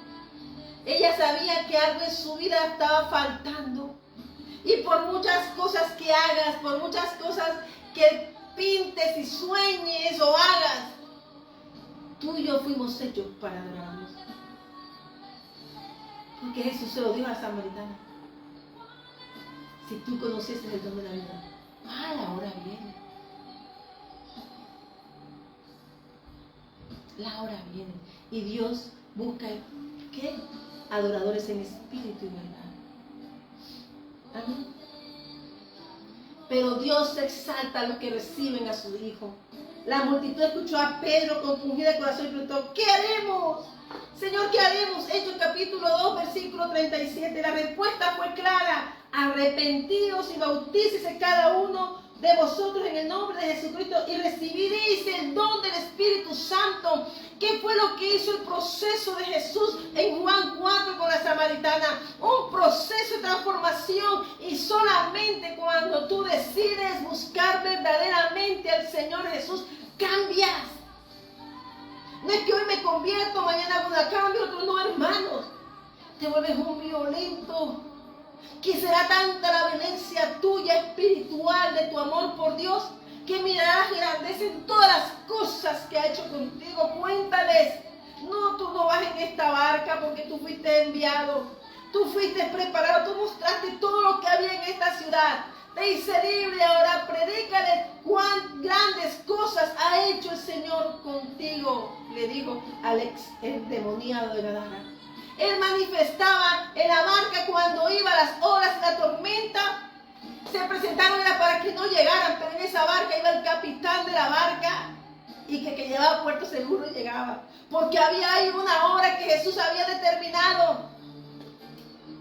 Ella sabía que algo en su vida estaba faltando. Y por muchas cosas que hagas, por muchas cosas que pintes y sueñes o hagas, tú y yo fuimos hechos para adorar a Dios. Porque Jesús se lo dijo a la samaritana. Si tú conocieses el don de la vida, la hora viene. La hora viene. Y Dios busca, ¿qué? Adoradores en espíritu y verdad. Amén. Pero Dios exalta a los que reciben a su Hijo. La multitud escuchó a Pedro compungida de corazón y preguntó, ¿qué haremos? Señor, ¿qué haremos? Hechos capítulo 2, versículo 37. La respuesta fue clara. Arrepentíos y bautícese cada uno de vosotros en el nombre de Jesucristo y recibiréis el don del Espíritu Santo. ¿Qué fue lo que hizo el proceso de Jesús en Juan 4 con la samaritana? Un proceso de transformación, y solamente cuando tú decides buscar verdaderamente al Señor Jesús, cambias. No es que hoy me convierto, mañana hago una cambio, otro no, hermanos. Te vuelves un violento. Que será tanta la violencia tuya espiritual de tu amor por Dios, que mirarás grandeza en todas las cosas que ha hecho contigo. Cuéntales, no, tú no vas en esta barca porque tú fuiste enviado. Tú fuiste preparado, tú mostraste todo lo que había en esta ciudad. ciudad. Te hice libre, ahora predícale cuán grandes cosas ha hecho el Señor contigo, le dijo al ex endemoniado de Gadara. Él manifestaba en la barca cuando iba a las olas de la tormenta. Se presentaron era para que no llegaran, pero en esa barca iba el capitán de la barca y que llevaba a puerto seguro y llegaba. Porque había ahí una hora que Jesús había determinado.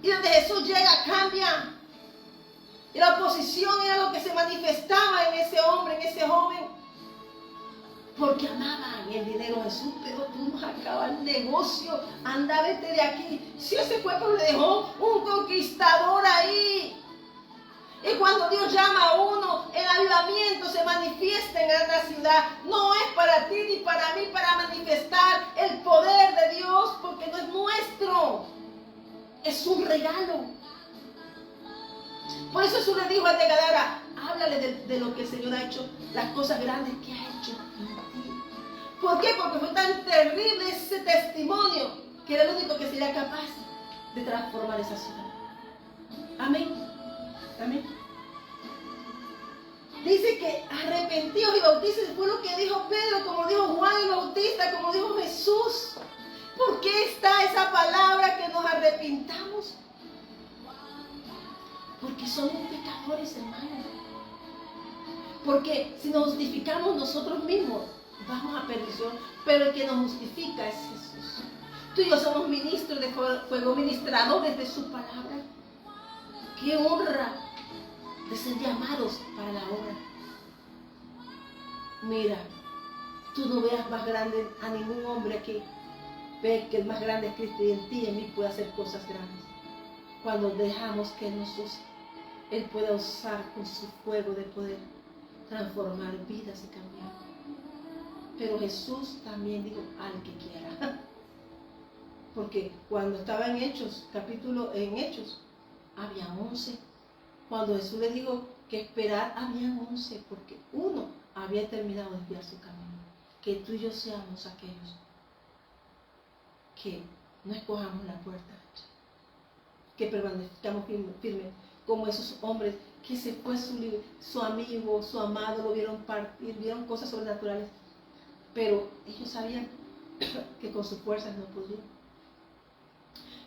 Y donde Jesús llega, cambia. Y la oposición era lo que se manifestaba en ese hombre, en ese joven. Porque amaban el dinero. Jesús, pero tú nos acabas el negocio. Anda, vete de aquí. Si ese cuerpo le dejó un conquistador ahí. Y cuando Dios llama a uno, el avivamiento se manifiesta en la ciudad. No es para ti ni para mí, para manifestar el poder de Dios, porque no es nuestro. Es un regalo. Por eso Jesús le dijo al de Gadara, háblale de lo que el Señor ha hecho, las cosas grandes que ha hecho en ti. ¿Por qué? Porque fue tan terrible ese testimonio que era el único que sería capaz de transformar esa ciudad. Amén. Amén. Dice que arrepentidos y bautizados fue lo que dijo Pedro, como dijo Juan el Bautista, como dijo Jesús. ¿Por qué está esa palabra que nos arrepintamos? Porque somos pecadores, hermanos. Porque si nos justificamos nosotros mismos, vamos a perdición. Pero el que nos justifica es Jesús. Tú y yo somos ministros de fuego, ministradores de su palabra. ¡Qué honra de ser llamados para la obra! Mira, tú no veas más grande a ningún hombre aquí. Ve que el más grande es Cristo y en ti y en mí puede hacer cosas grandes. Cuando dejamos que Él nos use, Él pueda usar con su fuego de poder transformar vidas y cambiar. Pero Jesús también dijo al que quiera. Porque cuando estaba en Hechos, en Hechos, había 11. Cuando Jesús le dijo que esperar, habían 11, porque uno había terminado de desviar su camino. Que tú y yo seamos aquellos que no escojamos la puerta ancha, que permanezcamos firmes como esos hombres que se fue su amigo, su amado, lo vieron partir, vieron cosas sobrenaturales, pero ellos sabían que con sus fuerzas no podían.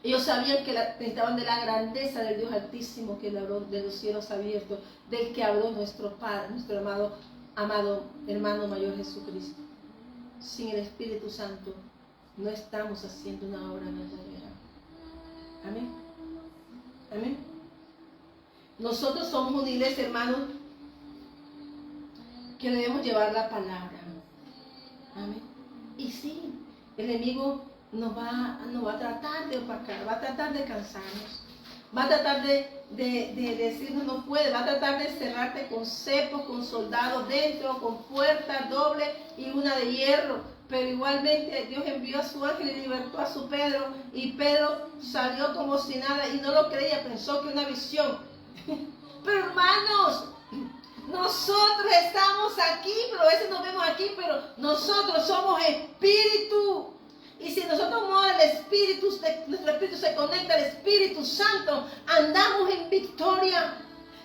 Ellos sabían que necesitaban de la grandeza del Dios Altísimo, que le habló de los cielos abiertos, del que habló nuestro Padre, nuestro amado hermano mayor Jesucristo. Sin el Espíritu Santo no estamos haciendo una obra verdadera. Amén. Amén. Nosotros somos una iglesia, hermanos, que debemos llevar la palabra. Amén. Y sí, el enemigo nos va a tratar de opacar, va a tratar de cansarnos, va a tratar de decirnos no puede, va a tratar de cerrarte con cepos, con soldados dentro, con puertas doble y una de hierro. Pero igualmente Dios envió a su ángel y libertó a su Pedro, y Pedro salió como si nada y no lo creía, pensó que una visión. Pero hermanos, nosotros estamos aquí, pero a veces nos vemos aquí, pero nosotros somos espíritu. Y si nosotros mora el Espíritu, nuestro Espíritu se conecta al Espíritu Santo, andamos en victoria.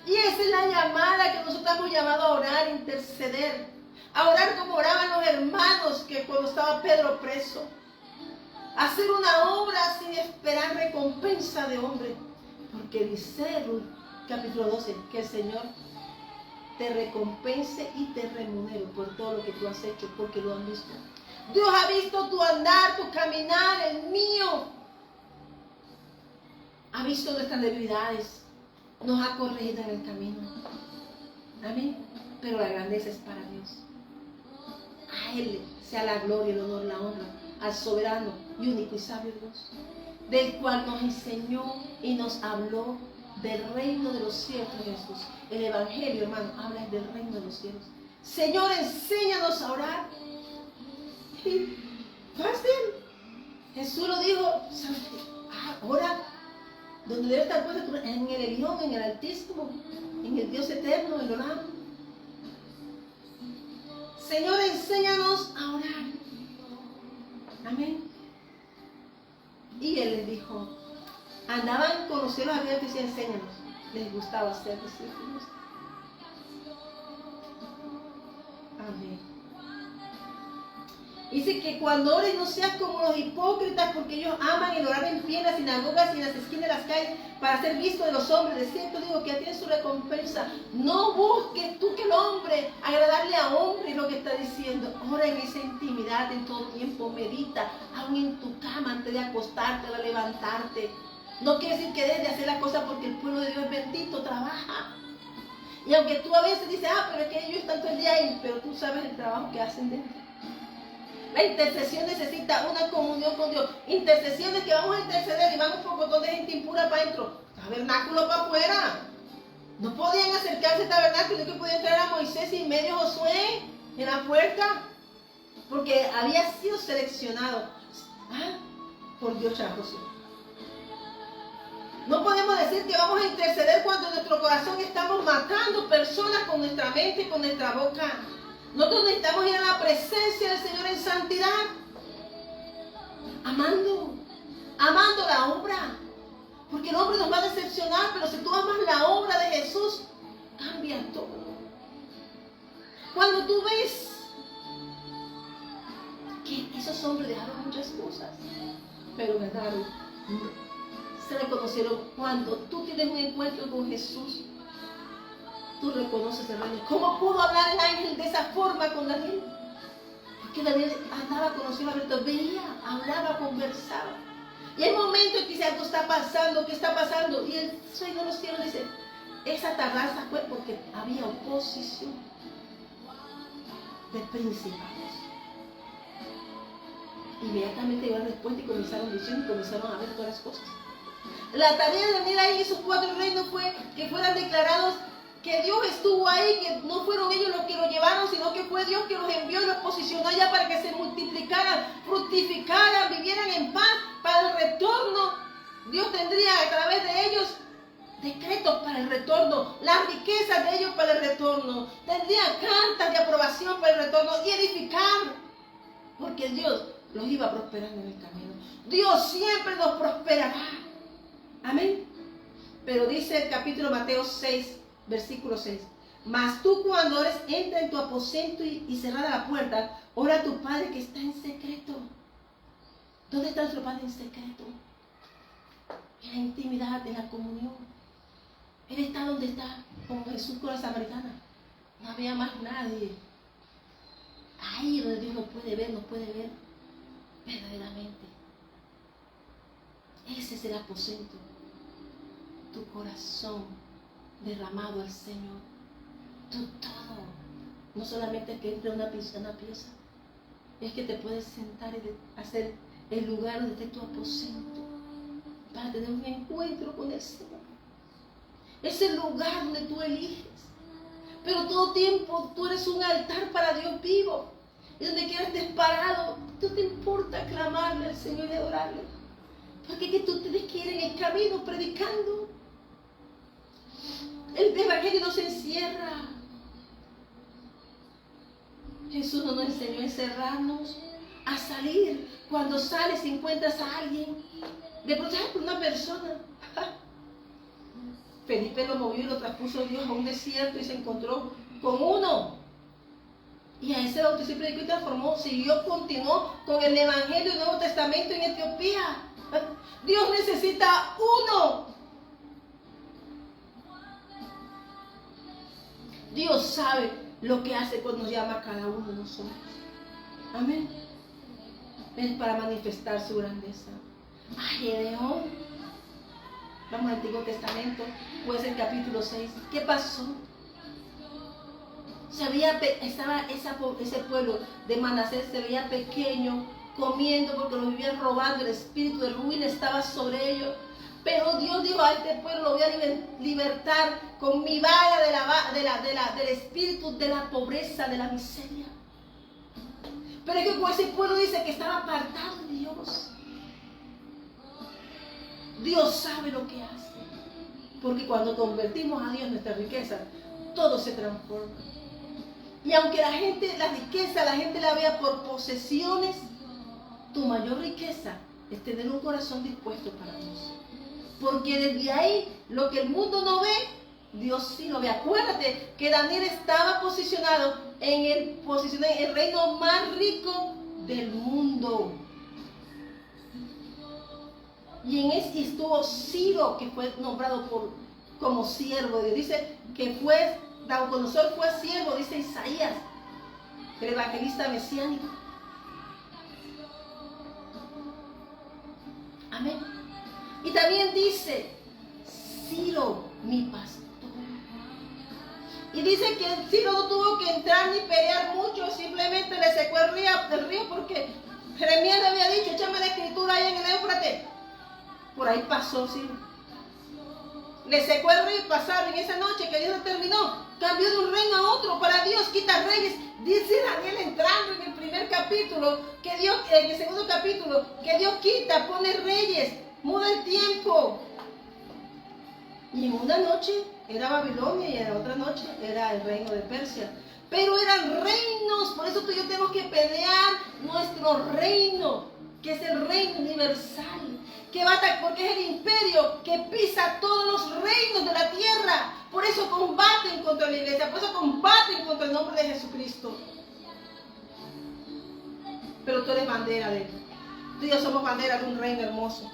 Y esa es la llamada que nosotros hemos llamado a orar, interceder. A orar como oraban los hermanos que cuando estaba Pedro preso. Hacer una obra sin esperar recompensa de hombre. Porque dice Ruth, capítulo 12, que el Señor te recompense y te remunere por todo lo que tú has hecho, porque lo han visto. Dios ha visto tu andar, tu caminar, el mío. Ha visto nuestras debilidades. Nos ha corregido en el camino. Amén. Pero la grandeza es para Dios. A Él sea la gloria, el honor, la honra, al soberano y único y sabio Dios, del cual nos enseñó y nos habló del reino de los cielos, Jesús. El Evangelio, hermano, habla del reino de los cielos. Señor, enséñanos a orar. Fácil. Jesús lo dijo, ora donde debe estar puesto, en el Elión, en el Altísimo, en el Dios eterno, el orar. Señor, enséñanos a orar. Amén. Y Él les dijo, andaban con los cielos abiertos y decía, enséñanos. les gustaba ser discípulos. Amén. Dice que cuando ores no seas como los hipócritas, porque ellos aman el orar en pie en las sinagogas y en las esquinas de las calles para ser visto de los hombres. De cierto digo que tiene su recompensa. No busques tú que el hombre, agradarle a hombre, es lo que está diciendo. Ora en esa intimidad en todo tiempo, medita, aún en tu cama, antes de acostarte, de levantarte. No quiere decir que dejes de hacer la cosa porque el pueblo de Dios es bendito, trabaja. Y aunque tú a veces dices, pero es que ellos están todo el día ahí, pero tú sabes el trabajo que hacen dentro. La intercesión necesita una comunión con Dios. Intercesiones que vamos a interceder y vamos por un montón de gente impura para adentro. Tabernáculo para afuera. No podían acercarse al tabernáculo, que podía entrar a Moisés y medio Josué en la puerta. Porque había sido seleccionado por Dios a Josué. No podemos decir que vamos a interceder cuando en nuestro corazón estamos matando personas con nuestra mente y con nuestra boca. Nosotros necesitamos ir a la presencia del Señor en santidad, amando la obra, porque el hombre nos va a decepcionar, pero si tú amas la obra de Jesús, cambia todo. Cuando tú ves que esos hombres dejaron muchas cosas, pero ganaron, se reconocieron. Cuando tú tienes un encuentro con Jesús, tú reconoces el reino. ¿Cómo pudo hablar el ángel de esa forma con Daniel? Porque Daniel andaba conociendo a Berto, veía, hablaba, conversaba. Y hay momentos en que algo está pasando, ¿qué está pasando? Y el Señor de los cielos dice, esa tardanza fue porque había oposición de principados. Inmediatamente llegó la respuesta y comenzaron diciendo y comenzaron a ver todas las cosas. La tarea de Daniel ahí, esos 4 reinos, fue que fueran declarados que Dios estuvo ahí, que no fueron ellos los que lo llevaron, sino que fue Dios que los envió y los posicionó allá para que se multiplicaran, fructificaran, vivieran en paz. Para el retorno, Dios tendría a través de ellos decretos para el retorno, las riquezas de ellos para el retorno, tendría cartas de aprobación para el retorno y edificar, porque Dios los iba a prosperar en el camino. Dios siempre nos prosperará. Amén. Pero dice el capítulo Mateo 6, versículo 6. Mas tú cuando ores, entra en tu aposento y cerrada la puerta, ora a tu Padre que está en secreto. ¿Dónde está nuestro Padre en secreto? En la intimidad, en la comunión. Él está donde está, como Jesús con la samaritana. No había más nadie. Ahí donde Dios nos puede ver verdaderamente. Ese es el aposento. Tu corazón derramado al Señor. Tu todo. No solamente que entre una pieza. Es que te puedes sentar y hacer el lugar donde esté tu aposento. Para tener un encuentro con el Señor. Es el lugar donde tú eliges. Pero todo tiempo tú eres un altar para Dios vivo. Y donde quieras estés parado, no te importa clamarle al Señor y adorarle. Porque es que tú tienes que ir en el camino predicando. El evangelio no se encierra. Jesús no nos enseñó a encerrarnos, a salir. Cuando sales y encuentras a alguien, de pronto una persona. Felipe lo movió y lo traspuso Dios a un desierto y se encontró con uno. Y a ese bautizó y predicó y transformó. Continuó con el evangelio del Nuevo Testamento en Etiopía. Dios necesita uno. Dios sabe lo que hace cuando nos llama a cada uno de nosotros. Amén. Es para manifestar su grandeza. Gedeón. Vamos al Antiguo Testamento, pues el capítulo 6. ¿Qué pasó? Ese pueblo de Manasés se veía pequeño, comiendo porque lo vivían robando, el espíritu de ruina estaba sobre ellos. Pero Dios dijo, a este pueblo lo voy a libertar con mi vara del espíritu de la pobreza, de la miseria. Pero es que con ese pueblo dice que estaba apartado de Dios. Dios sabe lo que hace. Porque cuando convertimos a Dios en nuestra riqueza, todo se transforma. Y aunque la riqueza la vea por posesiones, tu mayor riqueza es tener un corazón dispuesto para Dios. Porque desde ahí, lo que el mundo no ve, Dios sí lo ve. Acuérdate que Daniel estaba posicionado en el reino más rico del mundo. Y en ese estuvo Ciro, que fue nombrado como siervo de Dios. Dice que Nabucodonosor fue siervo, dice Isaías, el evangelista mesiánico. Amén. Y también dice Ciro, mi pastor. Y dice que Ciro no tuvo que entrar ni pelear mucho, simplemente le secó el río porque Jeremías le había dicho, échame la escritura ahí en el Éufrates. Por ahí pasó Ciro. Le secó el río y pasaron. En esa noche que Dios determinó, cambió de un reino a otro. Para Dios quita reyes. Dice Daniel entrando en el primer capítulo, en el segundo capítulo, que Dios quita, pone reyes, muda el tiempo. Y en una noche era Babilonia y en la otra noche era el reino de Persia. Pero eran reinos, por eso tú y yo tenemos que pelear nuestro reino, que es el reino universal, porque es el imperio que pisa todos los reinos de la tierra. Por eso combaten contra la iglesia, por eso combaten contra el nombre de Jesucristo. Pero tú eres bandera de él. Tú y yo somos bandera de un reino hermoso.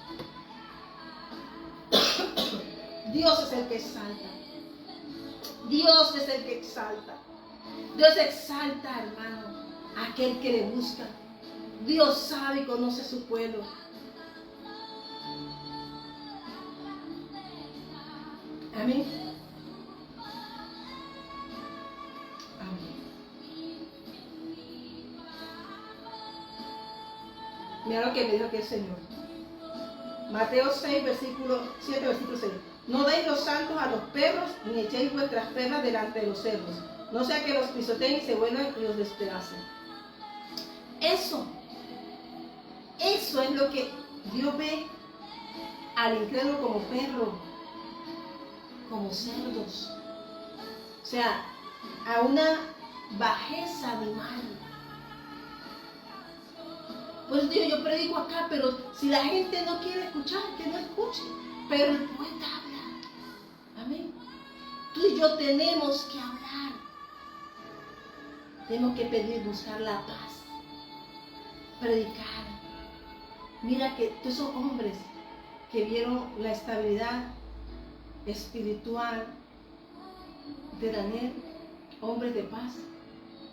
Dios es el que exalta. Dios es el que exalta. Dios exalta, hermano, a aquel que le busca. Dios sabe y conoce a su pueblo. Amén. Amén. Mira lo que me dijo aquí el Señor. Mateo 6, versículo 7, versículo 6. No deis los santos a los perros, ni echéis vuestras perlas delante de los cerdos. No sea que los pisoteen y se vuelvan y los despedacen. Eso es lo que Dios ve al incrédulo como perro, como cerdos. O sea, a una bajeza animal. Pues digo, yo predico acá, pero si la gente no quiere escuchar, que no escuche. Pero el poeta habla. Amén. Tú y yo tenemos que hablar. Tenemos que pedir, buscar la paz. Predicar. Mira que todos esos hombres que vieron la estabilidad espiritual de Daniel, hombres de paz,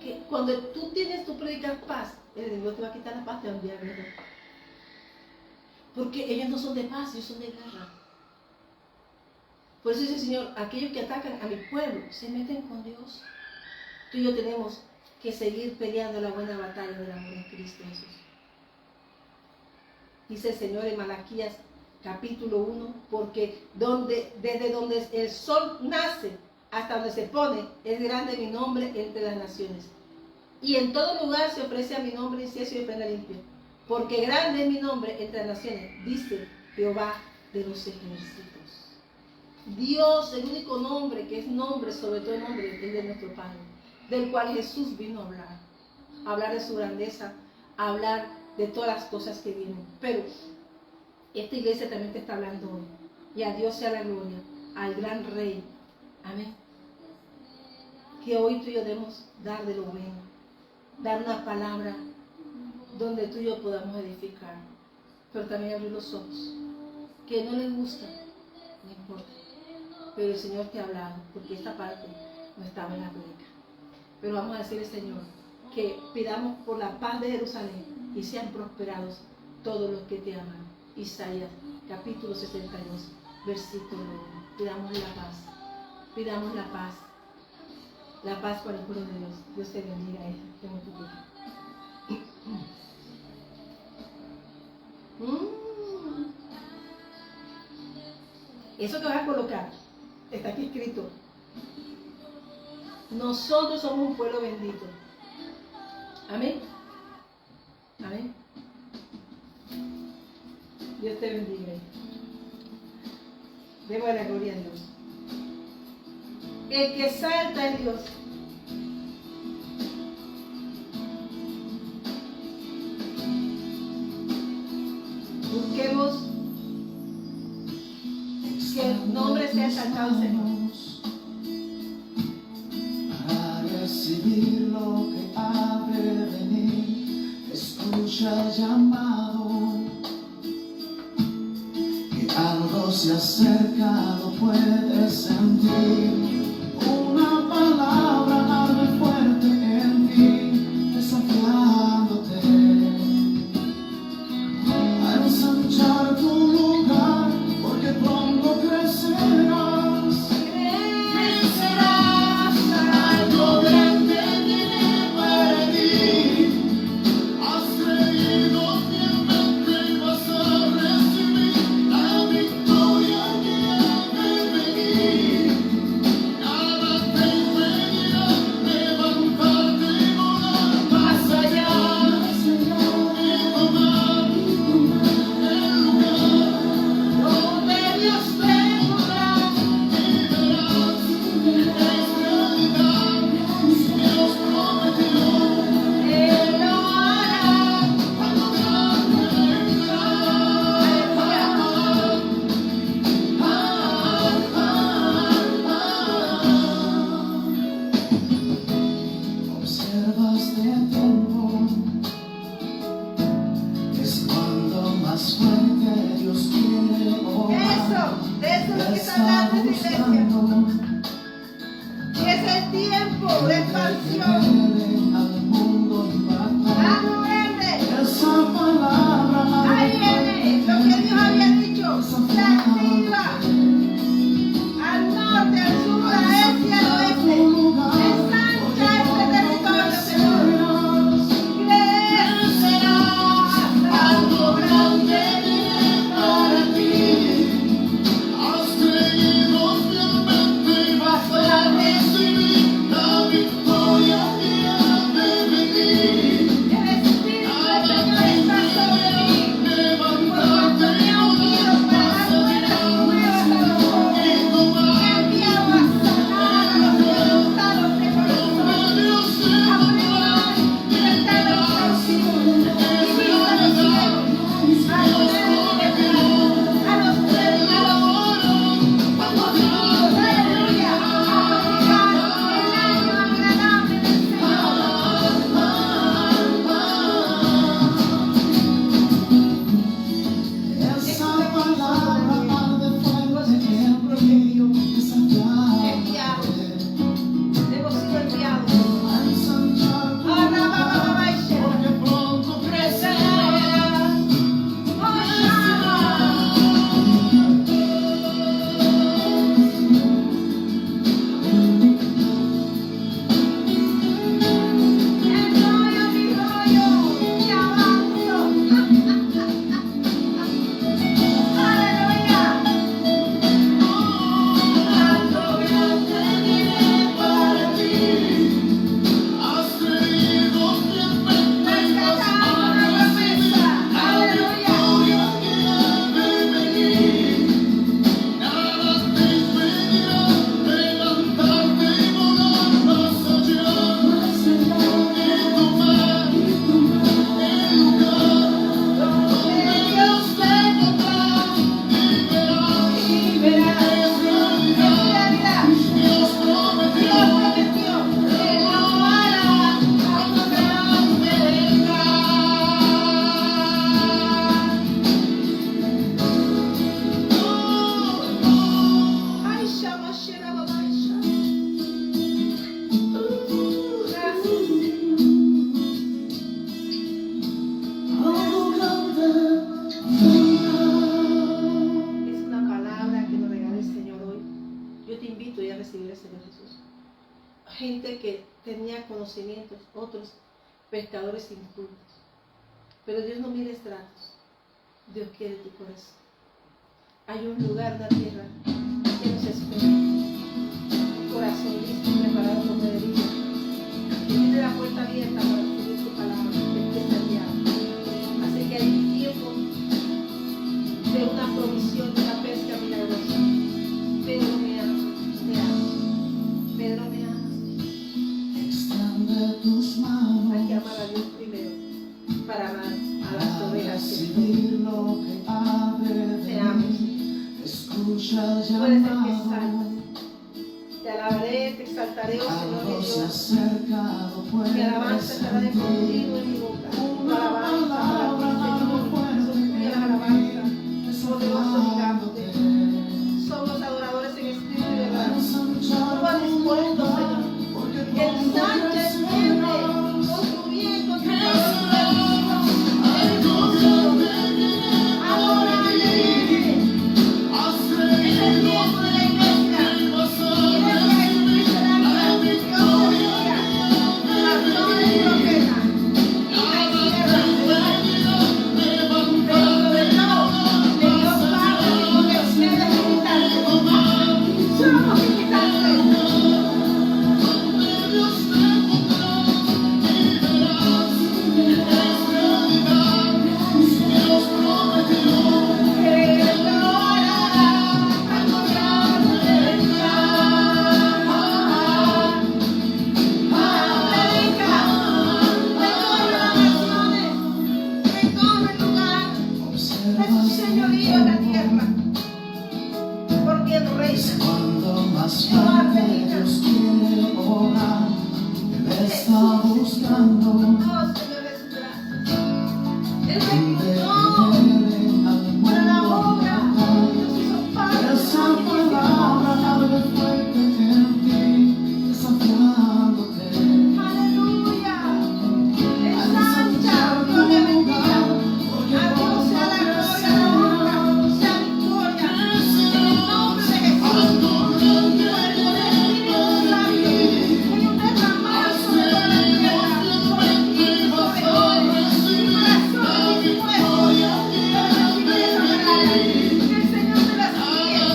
que cuando tú predicas paz, el enemigo te va a quitar la paz, te va a enviar guerra. Porque ellos no son de paz, ellos son de guerra. Por eso dice el Señor, aquellos que atacan a mi pueblo se meten con Dios. Tú y yo tenemos que seguir peleando la buena batalla del amor en Cristo Jesús. Dice el Señor en Malaquías capítulo 1, porque desde donde el sol nace hasta donde se pone, es grande mi nombre entre las naciones. Y en todo lugar se ofrece a mi nombre incienso y ofrenda limpia. Porque grande es mi nombre entre las naciones, dice Jehová de los ejércitos. Dios, el único nombre que es nombre sobre todo nombre, es de nuestro Padre, del cual Jesús vino a hablar. Hablar de su grandeza, hablar de todas las cosas que vienen. Pero esta iglesia también te está hablando hoy. Y a Dios sea la gloria, al gran Rey. Amén. Que hoy tú y yo debemos dar de lo bueno. Dar una palabra donde tú y yo podamos edificar. Pero también abrir los ojos. Que no les gusta, no importa. Pero el Señor te ha hablado, porque esta parte no estaba en la predica. Pero vamos a decirle, Señor, que pidamos por la paz de Jerusalén y sean prosperados todos los que te aman. Isaías capítulo 62, versículo 1. Pidamos la paz. Pidamos la paz. La paz para el pueblo de Dios. Dios te bendiga. Tengo tu tiempo. Eso que vas a colocar está aquí escrito. Nosotros somos un pueblo bendito. Amén. Amén. Dios te bendiga. Demos la gloria a Dios. El que salta en Dios. Busquemos encantado el Señor. Para recibir lo que ha de venir, escucha el llamado, que algo se acerca, lo puedes sentir. Una palabra arde fuerte en ti, desafiándote a ensanchar tu lugar, porque pronto crecerás. Crecerás, algo grande viene para ti. Has creído fielmente y vas a recibir la victoria que ha de venir. Nada te impedirá levantarte y volar más allá y tomar el lugar donde Dios te pondrá. Y verás que es realidad, Dios prometió, Él lo hará cuando grande vendrá. Observas de tiempo, es cuando más fuerte Dios quiere obrar. De eso es lo Te que está está hablando esta iglesia. buscando, Y es el tiempo de que expansión. quiere al mundo impactar. Algo grande. Esa palabra Ahí viene lo que Dios había dicho. Se activa al norte, al sur, al este y al oeste. Ensancha este territorio, Señor. Crecerás, algo grande viene para ti. has creído fielmente y vas a recibir la victoria que ha de venir. El Espíritu del Señor está sobre mí. Levantarte y volar más allá y tomar Me ha enviado a sanar a los quebrantados de corazón, donde Dios te a pondrá. predicar libertad a los cautivos y vista a los ciegos, a poner en libertad a los predicadores, cuando vivimos, aleluya, a predicar el año agradable del Esa palabra arde fuerte en ti, desafiándote Hemos sido enviados. a ensanchar tu lugar, porque pronto crecerás. Algo grande viene para ti. Has creído fielmente y vas a recibir la victoria que ha de venir. Nada te impedirá levantarte y volar más allá y tomar el lugar donde Dios te pondrá. Y verás que es realidad, Dios prometió, Él lo hará cuando grande vendrá. Ay, Shama, Shira, Baba, Shama. Gracias. Algo grande vendrá. Es una palabra que nos regala el Señor hoy. Yo te invito ya a recibir al Señor Jesús. Gente que tenía conocimientos, otros pescadores incultos. Pero Dios no mira estratos. Dios quiere tu corazón. Hay un lugar, una tierra que nos espera. Un corazón listo, preparado con medida. Que tiene la puerta abierta para recibir tu palabra. Que empieza el diablo. Así que hay un tiempo de una provisión, de una pesca milagrosa. Pedro me ama, te amo. Pedro me ama. Extiende tus manos. Hay que amar a Dios primero para amar a las ovejas que recibir lo que ha de Te amo. venir. Escucha el puedes llamado. empezar Te alabaré, te exaltaré, oh Señor mi Algo se ha Dios. acercado, Mi alabanza estará de continuo en mi boca. Tu alabanza para ti, Señor. Suspira la alabanza. Poderoso gigante. Somos adoradores en espíritu y verdad. Tú vas dispuesto, Señor. Que ensanche el cielo con tu bien, con tu poder. Señorío en la tierra, porque el rey Cuando más fuerte Dios quiere obrar, Él está buscando oh Señor Jesús, gracias. Él reclutó al para la mundo. obra, nos hizo parte Esa palabra abre fuerte en ti, desafiándote. aleluya. Ensancha, Dios le bendiga. A Dios sea la gloria, la honra, sea victoria. En el nombre de Jesús. Por el poder del Espíritu Santo, hay un derramar sobre toda la tierra, sobre ti, sobre hoy, corazones dispuestos para recibir esa palabra. Que el Señor te las guíe,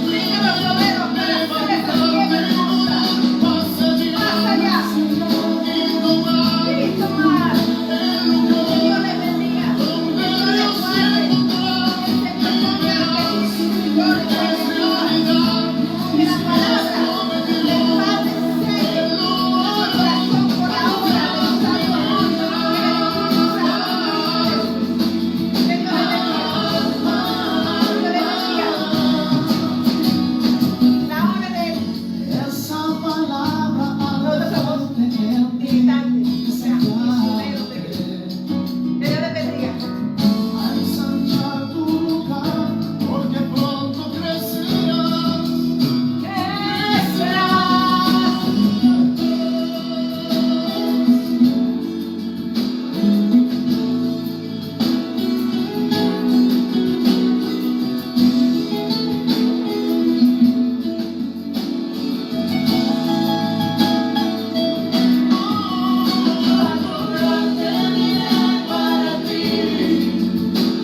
tenga los obreros para hacer esa tierra hermosa. Más allá, Cristo más. Que Dios les bendiga, que Dios les guarde, que el Señor ponga en su misericordia, que la palabra del Padre selle nuestro corazón por la obra de los santos juntos, en el nombre de Jesús. Que Dios les bendiga, la obra de Él. Esa palabra Nosotros somos militantes, o sea, misioneros de Cristo. Que Dios les bendiga. a ensanchar tu lugar, porque pronto crecerás.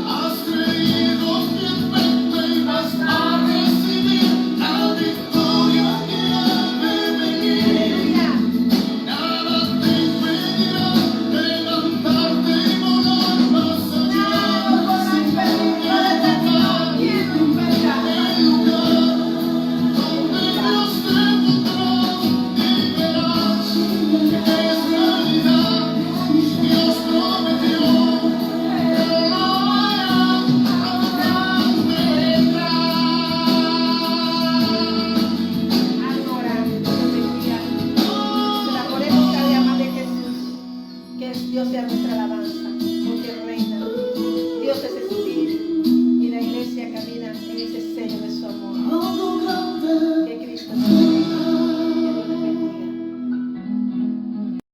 Has creído firmemente y vas a recibir la victoria que ha de venir. Nada te impedirá levantarte y volar más allá. El lugar donde Dios te pondrá y verás que es realidad. Dios prometió que lo hará, abraham vendrá. Ahora, Dios te bendiga. Por la polémica de amar de Jesús, que Dios sea nuestra alabanza.